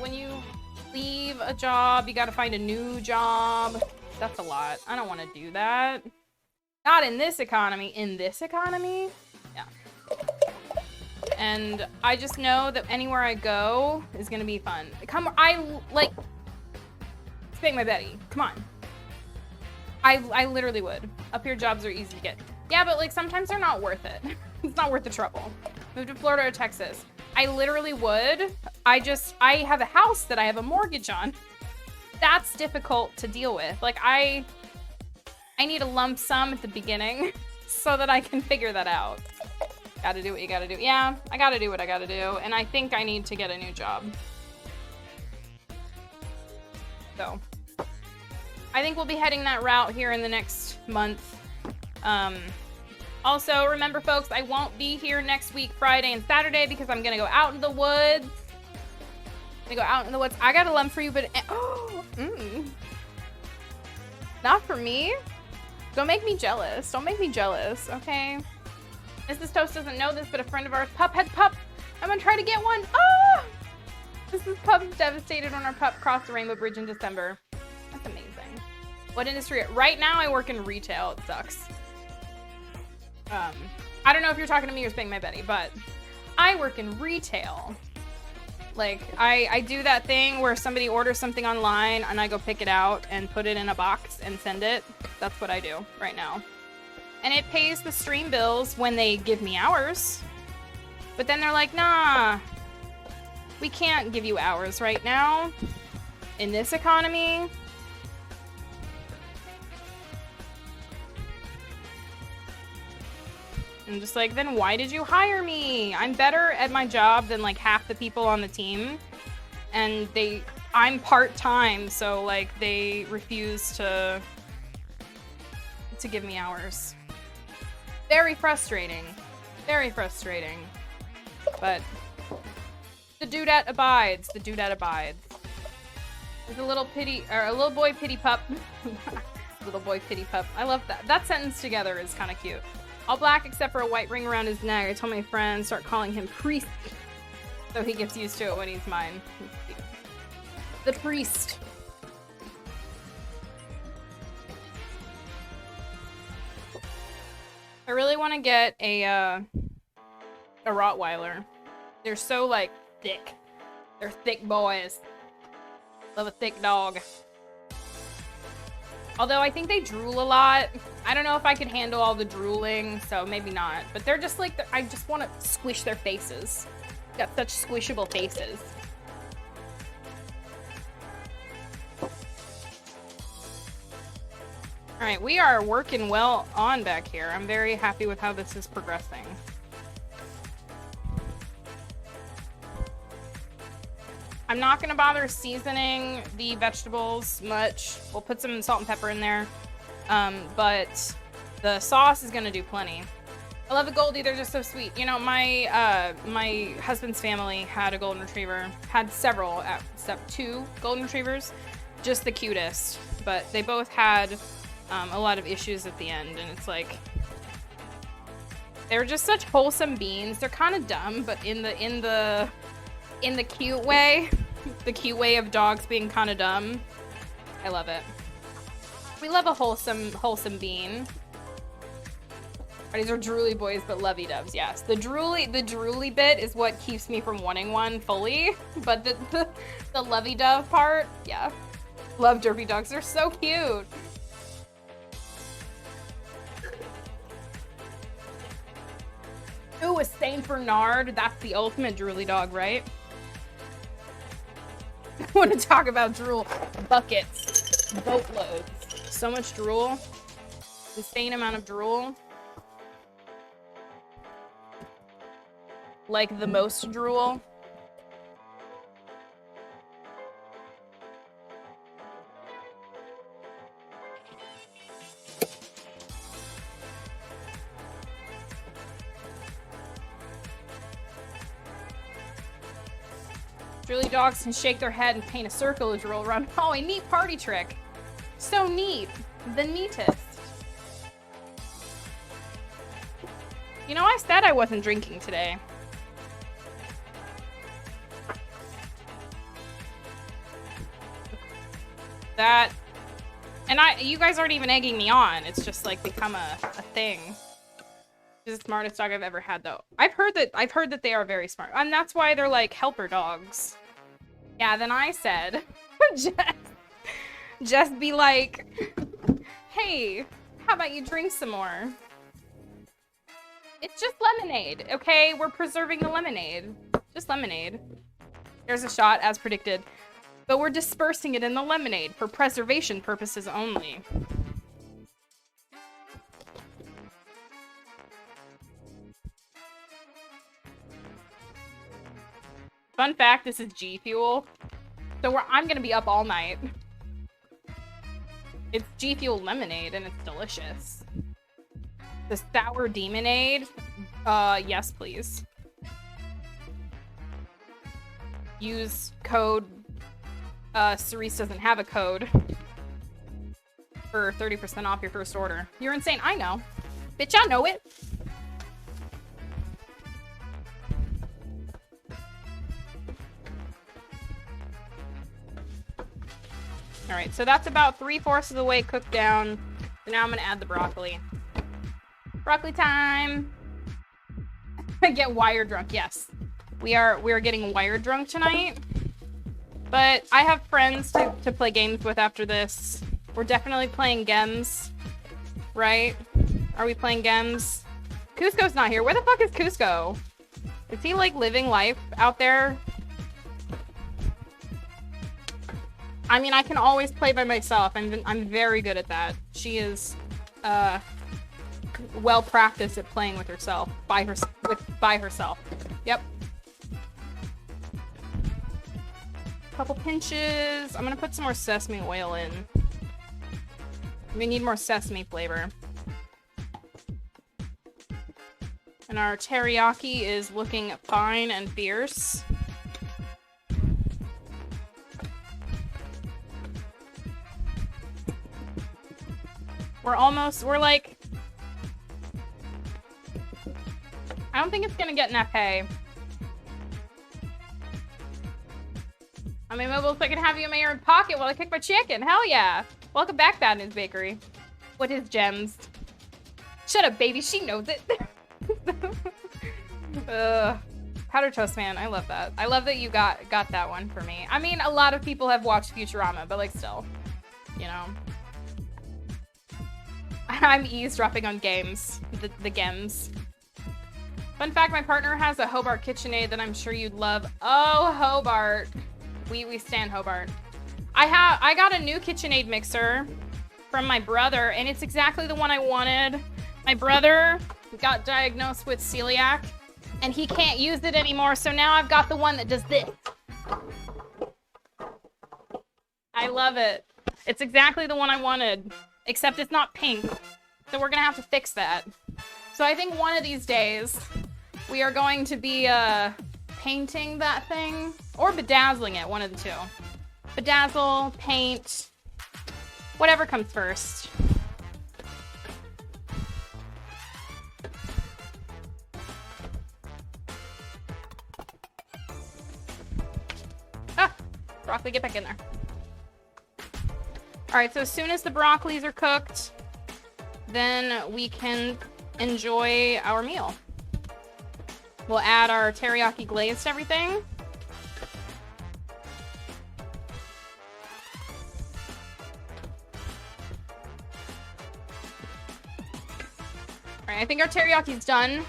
leave a job, you gotta find a new job. That's a lot. I don't want to do that. Not in this economy. In this economy? Yeah. And I just know that anywhere I go is gonna be fun. Spank my Betty. Come on. I literally would. Up here, jobs are easy to get. Yeah, but like sometimes they're not worth it. It's not worth the trouble. Move to Florida or Texas. I literally would. I have a house that I have a mortgage on. That's difficult to deal with. Like I need a lump sum at the beginning so that I can figure that out. Gotta do what you gotta do. Yeah, I gotta do what I gotta do. And I think I need to get a new job. So, I think we'll be heading that route here in the next month. Also, remember folks, I won't be here next week, Friday and Saturday, because I'm gonna go out in the woods. I got a lump for you, but not for me. Don't make me jealous. Don't make me jealous, okay? Mrs. Toast doesn't know this, but a friend of ours, Pup, had pup. I'm gonna try to get one. Ah! Mrs. Pup is devastated when our pup crossed the Rainbow Bridge in December. That's amazing. What industry? Right now, I work in retail. It sucks. I don't know if you're talking to me or Spank My Betty, but I work in retail. Like, I do that thing where somebody orders something online and I go pick it out and put it in a box and send it. That's what I do right now. And it pays the stream bills when they give me hours. But then they're like, nah, we can't give you hours right now in this economy. I'm just like, then why did you hire me? I'm better at my job than like half the people on the team. And I'm part-time, so like they refuse to give me hours. Very frustrating. Very frustrating. But the dudette abides. The dudette abides. There's a little boy pity pup. Little boy pity pup. I love that. That sentence together is kind of cute. All black except for a white ring around his neck. I told my friend start calling him Priest, so he gets used to it when he's mine. The Priest. I really want to get a Rottweiler. They're so like thick. They're thick boys. Love a thick dog. Although I think they drool a lot. I don't know if I could handle all the drooling, so maybe not. But they're just like, I just want to squish their faces. Got such squishable faces. All right, we are working well on back here. I'm very happy with how this is progressing. I'm not gonna bother seasoning the vegetables much. We'll put some salt and pepper in there. But the sauce is gonna do plenty. I love a Goldie, they're just so sweet. You know, my husband's family had a golden retriever. Had several, except 2 golden retrievers. Just the cutest. But they both had a lot of issues at the end, and it's like, they're just such wholesome beings. They're kind of dumb, but in the cute way, the cute way of dogs being kind of dumb. I love it. We love a wholesome bean. These are drooly boys, but lovey-doves, yes. The drooly bit is what keeps me from wanting one fully, but the lovey-dove part, yeah. Love derpy dogs, they're so cute. Ooh, a Saint Bernard, that's the ultimate drooly dog, right? I want to talk about drool buckets. Boatloads. So much drool. Insane amount of drool. Like the most drool. Drooly dogs can shake their head and paint a circle as you roll around. Oh, a neat party trick. So neat. The neatest. You know, I said I wasn't drinking today. That, and you guys aren't even egging me on. It's just like become a thing. It's the smartest dog I've ever had, though. I've heard that they are very smart, and that's why they're like helper dogs. Yeah. Then I said, just be like, hey, how about you drink some more? It's just lemonade, okay? We're preserving the lemonade. Just lemonade. Here's a shot, as predicted. But we're dispersing it in the lemonade for preservation purposes only. Fun fact, this is G Fuel. So I'm gonna be up all night. It's G Fuel lemonade and it's delicious. The sour demonade? Yes, please. Use code, Cerise doesn't have a code for 30% off your first order. You're insane, I know. Bitch, I know it. Alright, so that's about 3/4 of the way cooked down. So now I'm gonna add the broccoli. Broccoli time! Get wired drunk, yes. We are getting wired drunk tonight. But I have friends to play games with after this. We're definitely playing Gems. Right? Are we playing Gems? Cusco's not here. Where the fuck is Cusco? Is he like living life out there? I mean, I can always play by myself. I'm very good at that. She is well practiced at playing with herself. By herself. Yep. Couple pinches. I'm gonna put some more sesame oil in. We need more sesame flavor. And our teriyaki is looking fine and fierce. We're like, I don't think it's gonna get enough hay. I mean, mobile, if I can have you in my ear pocket while I cook my chicken. Hell yeah. Welcome back, Bad News Bakery. What is Gems? Shut up, baby. She knows it. Powder Toast Man. I love that. I love that you got that one for me. I mean, a lot of people have watched Futurama, but like still, you know. I'm eavesdropping on games. The Gems. Fun fact, my partner has a Hobart KitchenAid that I'm sure you'd love. Oh, Hobart. We stand Hobart. I got a new KitchenAid mixer from my brother, and it's exactly the one I wanted. My brother got diagnosed with celiac, and he can't use it anymore, so now I've got the one that does this. I love it. It's exactly the one I wanted, except it's not pink, so we're gonna have to fix that. So I think one of these days, we are going to be, painting that thing, or bedazzling it, one of the two. Bedazzle, paint, whatever comes first. Ah, broccoli, get back in there. All right, so as soon as the broccolis are cooked, then we can enjoy our meal. We'll add our teriyaki glaze to everything. All right, I think our teriyaki's done.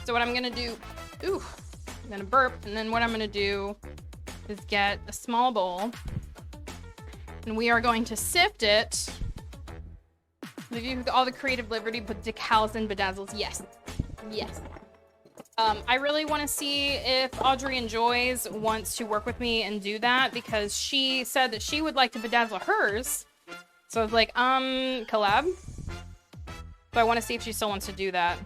So what I'm gonna do, I'm gonna burp, and then what I'm gonna do is get a small bowl. And we are going to sift it. Give you all the creative liberty, but decals and bedazzles. Yes. Yes. I really want to see if Audrey Enjoys wants to work with me and do that, because she said that she would like to bedazzle hers. So I was like, collab? So I want to see if she still wants to do that.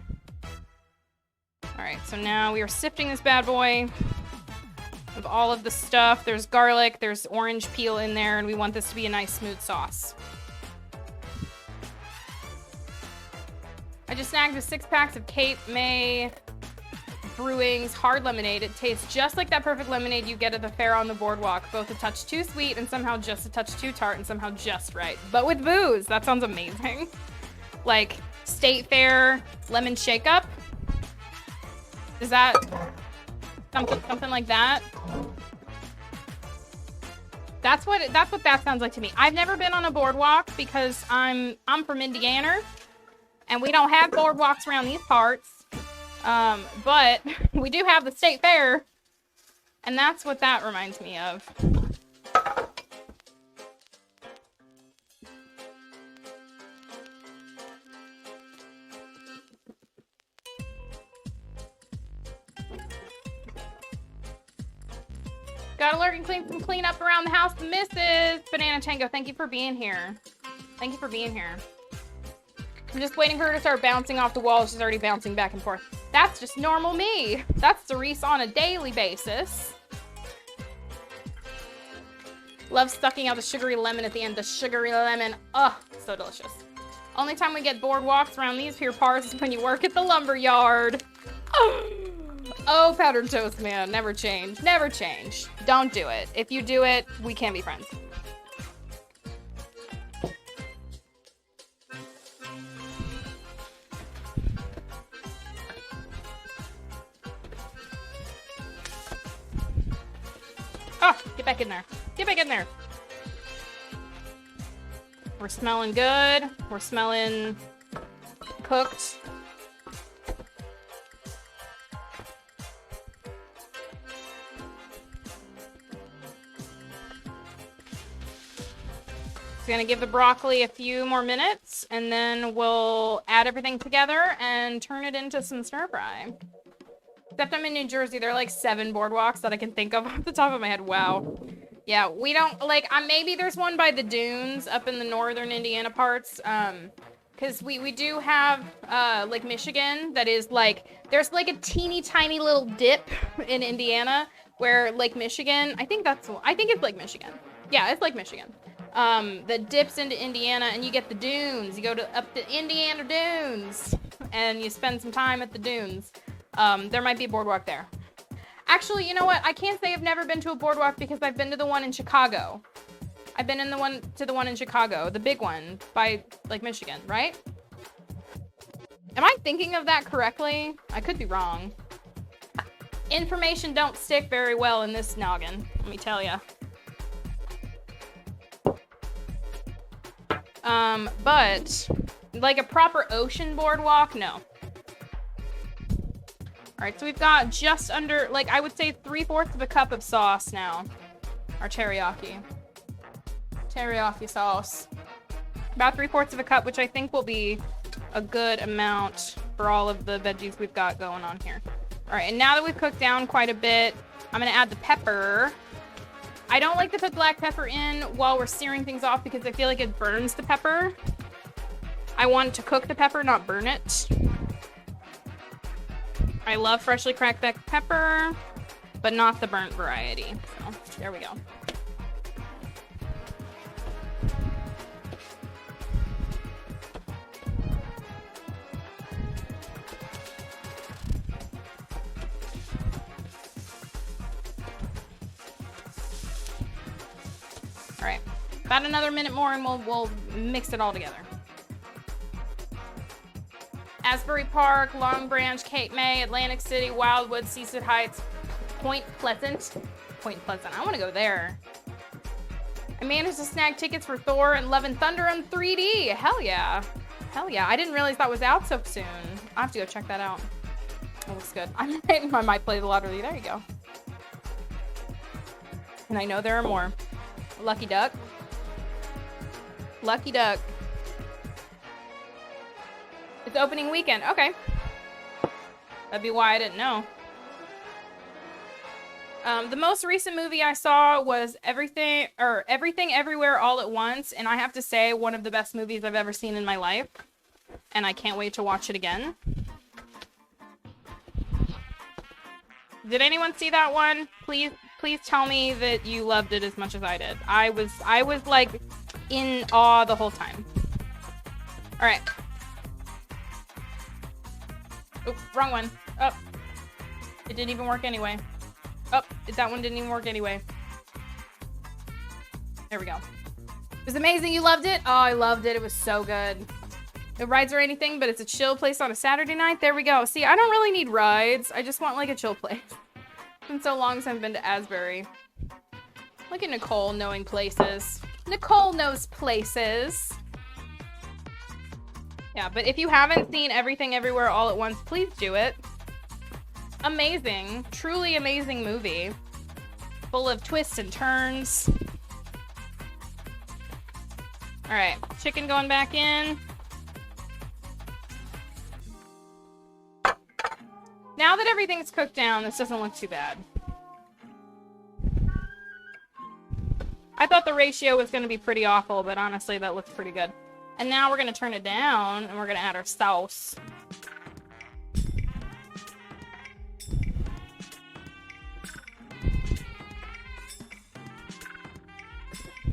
Alright, so now we are sifting this bad boy of all of the stuff. There's garlic, there's orange peel in there, and we want this to be a nice smooth sauce. I just snagged the 6 packs of Cape May Brewing's hard lemonade. It tastes just like that perfect lemonade you get at the fair on the boardwalk. Both a touch too sweet and somehow just a touch too tart and somehow just right. But with booze. That sounds amazing. Like State Fair lemon shake up. Is that something like that? That's what that sounds like to me. I've never been on a boardwalk because I'm from Indiana and we don't have boardwalks around these parts. But we do have the State Fair, and that's what that reminds me of. Got a lurking clean up around the house, Mrs. Banana Tango. Thank you for being here. Thank you for being here. I'm just waiting for her to start bouncing off the wall. She's already bouncing back and forth. That's just normal me. That's Cerise on a daily basis. Love sucking out the sugary lemon at the end. The sugary lemon. Ugh, so delicious. Only time we get boardwalks around these here parts is when you work at the lumber yard. Oh, powdered toast, man. Never change. Never change. Don't do it. If you do it, we can't be friends. Oh, get back in there. Get back in there. We're smelling good. We're smelling cooked. Just gonna give the broccoli a few more minutes and then we'll add everything together and turn it into some stir fry. Except I'm in New Jersey. There are like 7 boardwalks that I can think of off the top of my head. Wow. Yeah, we don't, like, maybe there's one by the dunes up in the northern Indiana parts. Because we do have, like, Michigan that is, like, there's, like, a teeny tiny little dip in Indiana where Lake Michigan, I think it's Lake Michigan. Yeah, it's Lake Michigan. That dips into Indiana and you get the dunes. You go up to Indiana dunes and you spend some time at the dunes. There might be a boardwalk there. Actually, you know what? I can't say I've never been to a boardwalk because I've been to the one in Chicago. I've been to the one in Chicago, the big one by Lake Michigan, right? Am I thinking of that correctly? I could be wrong. Information don't stick very well in this noggin, let me tell ya. But like a proper ocean boardwalk, no. All right, so we've got just under, like, I would say 3/4 of a cup of sauce now. Our teriyaki. Teriyaki sauce. About 3/4 of a cup, which I think will be a good amount for all of the veggies we've got going on here. All right, and now that we've cooked down quite a bit, I'm gonna add the pepper. I don't like to put black pepper in while we're searing things off because I feel like it burns the pepper. I want to cook the pepper, not burn it. I love freshly cracked black pepper, but not the burnt variety. So, there we go. All right, about another minute more and we'll mix it all together. Asbury Park, Long Branch, Cape May, Atlantic City, Wildwood, Seaside Heights, Point Pleasant. Point Pleasant, I want to go there. I managed to snag tickets for Thor and Love and Thunder on 3D. Hell yeah. Hell yeah. I didn't realize that was out so soon. I have to go check that out. That looks good. I might play the lottery. There you go. And I know there are more. Lucky Duck. Lucky duck. It's opening weekend. Okay. That'd be why I didn't know. The most recent movie I saw was Everything Everywhere All at Once, and I have to say, one of the best movies I've ever seen in my life, and I can't wait to watch it again. Did anyone see that one? Please tell me that you loved it as much as I did. I was like in awe the whole time. All right. Oh, wrong one. Oh, it didn't even work anyway. Oh, that one didn't even work anyway. There we go. It was amazing. You loved it? Oh, I loved it. It was so good. No rides or anything, but it's a chill place on a Saturday night. There we go. See, I don't really need rides. I just want like a chill place. It's been so long since I've been to Asbury. Look at Nicole knowing places. Nicole knows places. Yeah, but if you haven't seen Everything Everywhere All at Once, please do it. Amazing. Truly amazing movie. Full of twists and turns. Alright, chicken going back in. Now that everything's cooked down, this doesn't look too bad. I thought the ratio was going to be pretty awful, but honestly, that looks pretty good. And now we're going to turn it down, and we're going to add our sauce.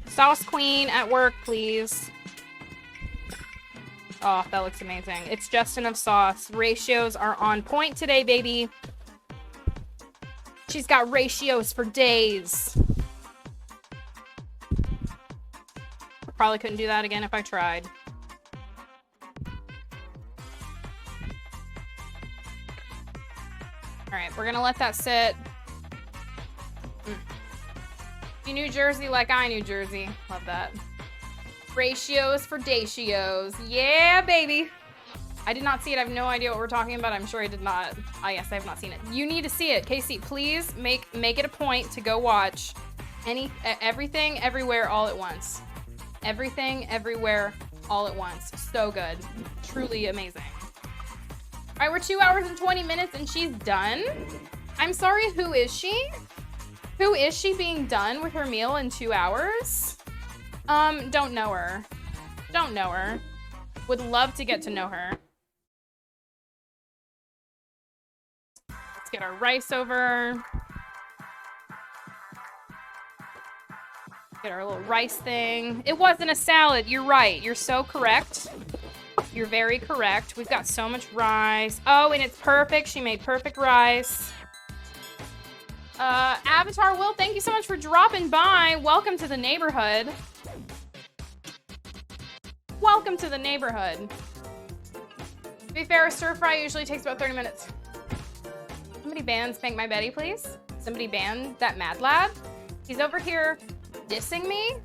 Sauce queen at work, please. Oh, that looks amazing. It's just enough sauce. Ratios are on point today, baby. She's got ratios for days. Probably couldn't do that again if I tried. Alright, we're gonna let that sit. You New Jersey like I New Jersey. Love that. Ratios for datios. Yeah, baby. I did not see it. I have no idea what we're talking about. I'm sure I did not. Ah, yes, I have not seen it. You need to see it. Casey, please make it a point to go watch Everything Everywhere All at Once. Everything Everywhere All at Once. So good. Truly amazing. All right, we're 2 hours and 20 minutes and she's done. I'm sorry, who is she? Who is she being done with her meal in 2 hours? Don't know her. Don't know her. Would love to get to know her. Let's get our rice over. Get our little rice thing. It wasn't a salad. You're right. You're so correct. You're very correct. We've got so much rice. Oh, and it's perfect. She made perfect rice. Avatar Will, thank you so much for dropping by. Welcome to the neighborhood. Welcome to the neighborhood. To be fair, a stir fry usually takes about 30 minutes. Somebody ban Spank My Betty, please. Somebody ban that mad lad. He's over here dissing me.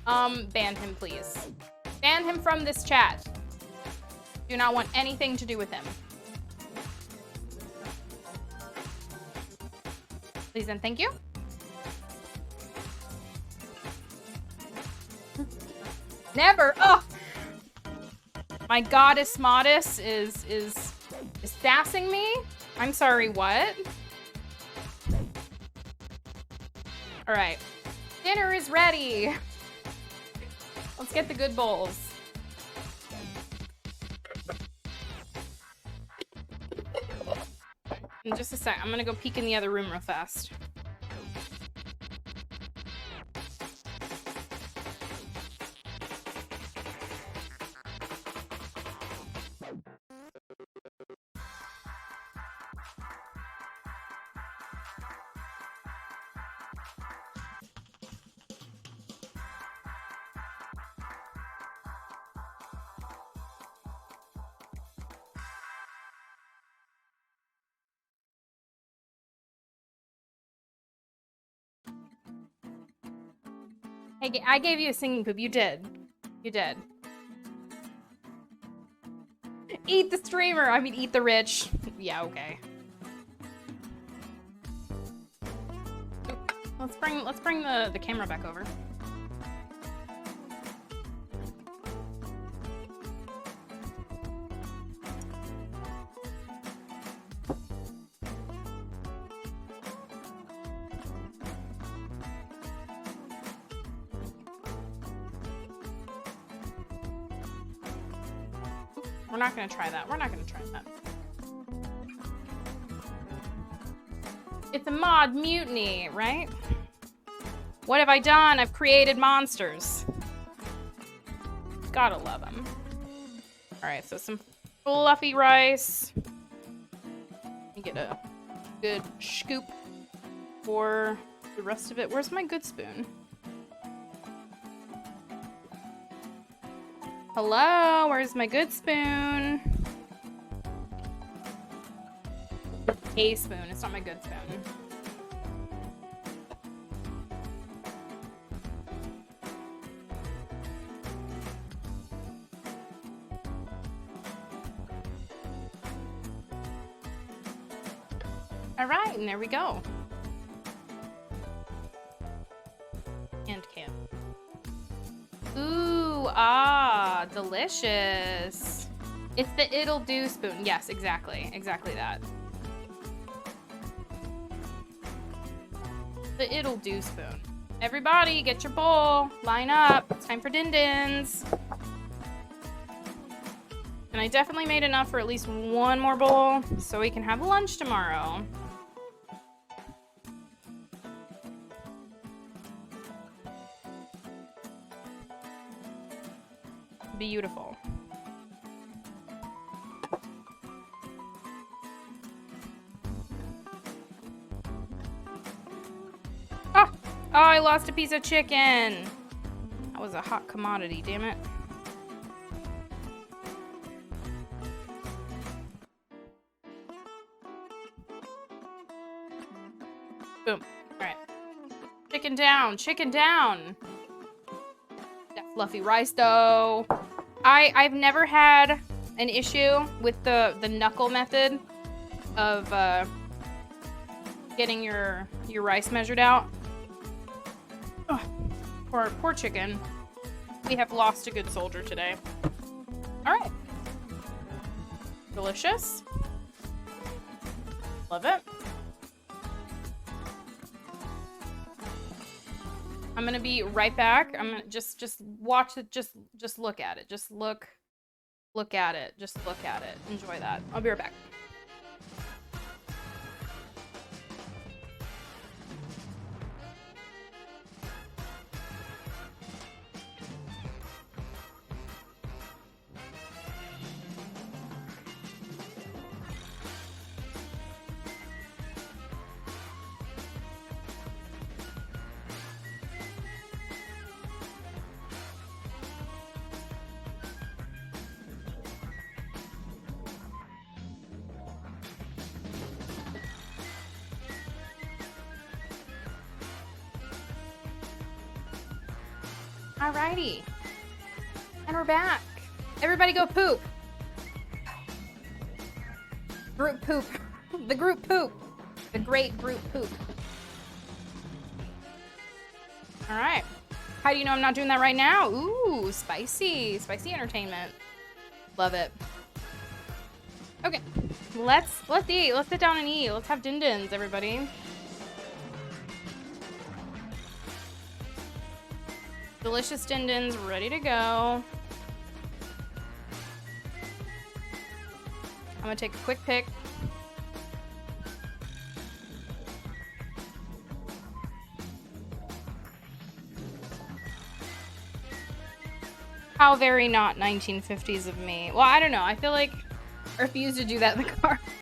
Ban him, please. Ban him from this chat. Do not want anything to do with him. Please and thank you. Never. Oh, my goddess Modest is sassing me. I'm sorry. What? All right. Dinner is ready. Let's get the good bowls. In just a sec, I'm gonna go peek in the other room real fast. I gave you a singing poop. You did. You did. Eat the streamer. I mean, eat the rich. Yeah, okay. Let's bring the camera back over. We're not gonna try that. We're not gonna try that. It's a mod mutiny, right? What have I done? I've created monsters. Gotta love them. Alright, so some fluffy rice. Let me get a good scoop for the rest of it. Where's my good spoon? Hello, where's my good spoon? A spoon, it's not my good spoon. All right, and there we go. And can. Ooh, ah, delicious. It's the it'll do spoon. Yes, exactly. Exactly that. The it'll do spoon. Everybody, get your bowl. Line up. It's time for din-dins. And I definitely made enough for at least one more bowl so we can have lunch tomorrow. Beautiful. Oh, I lost a piece of chicken. That was a hot commodity, damn it. Boom. All right. Chicken down, chicken down. That fluffy rice though. I've never had an issue with the knuckle method of getting your rice measured out. Ugh, poor chicken. We have lost a good soldier today. All right. Delicious. Love it. I'm gonna be right back. I'm gonna just watch it. Just look at it. Just look at it. Just look at it. Enjoy that. I'll be right back. Alrighty. And we're back. Everybody go poop. Group poop. The group poop. The great group poop. Alright. How do you know I'm not doing that right now? Ooh, spicy. Spicy entertainment. Love it. Okay. Let's eat. Let's sit down and eat. Let's have din-dins, everybody. Delicious din-dins ready to go. I'm gonna take a quick pick. How very not 1950s of me. Well, I don't know. I feel like I refuse to do that in the car.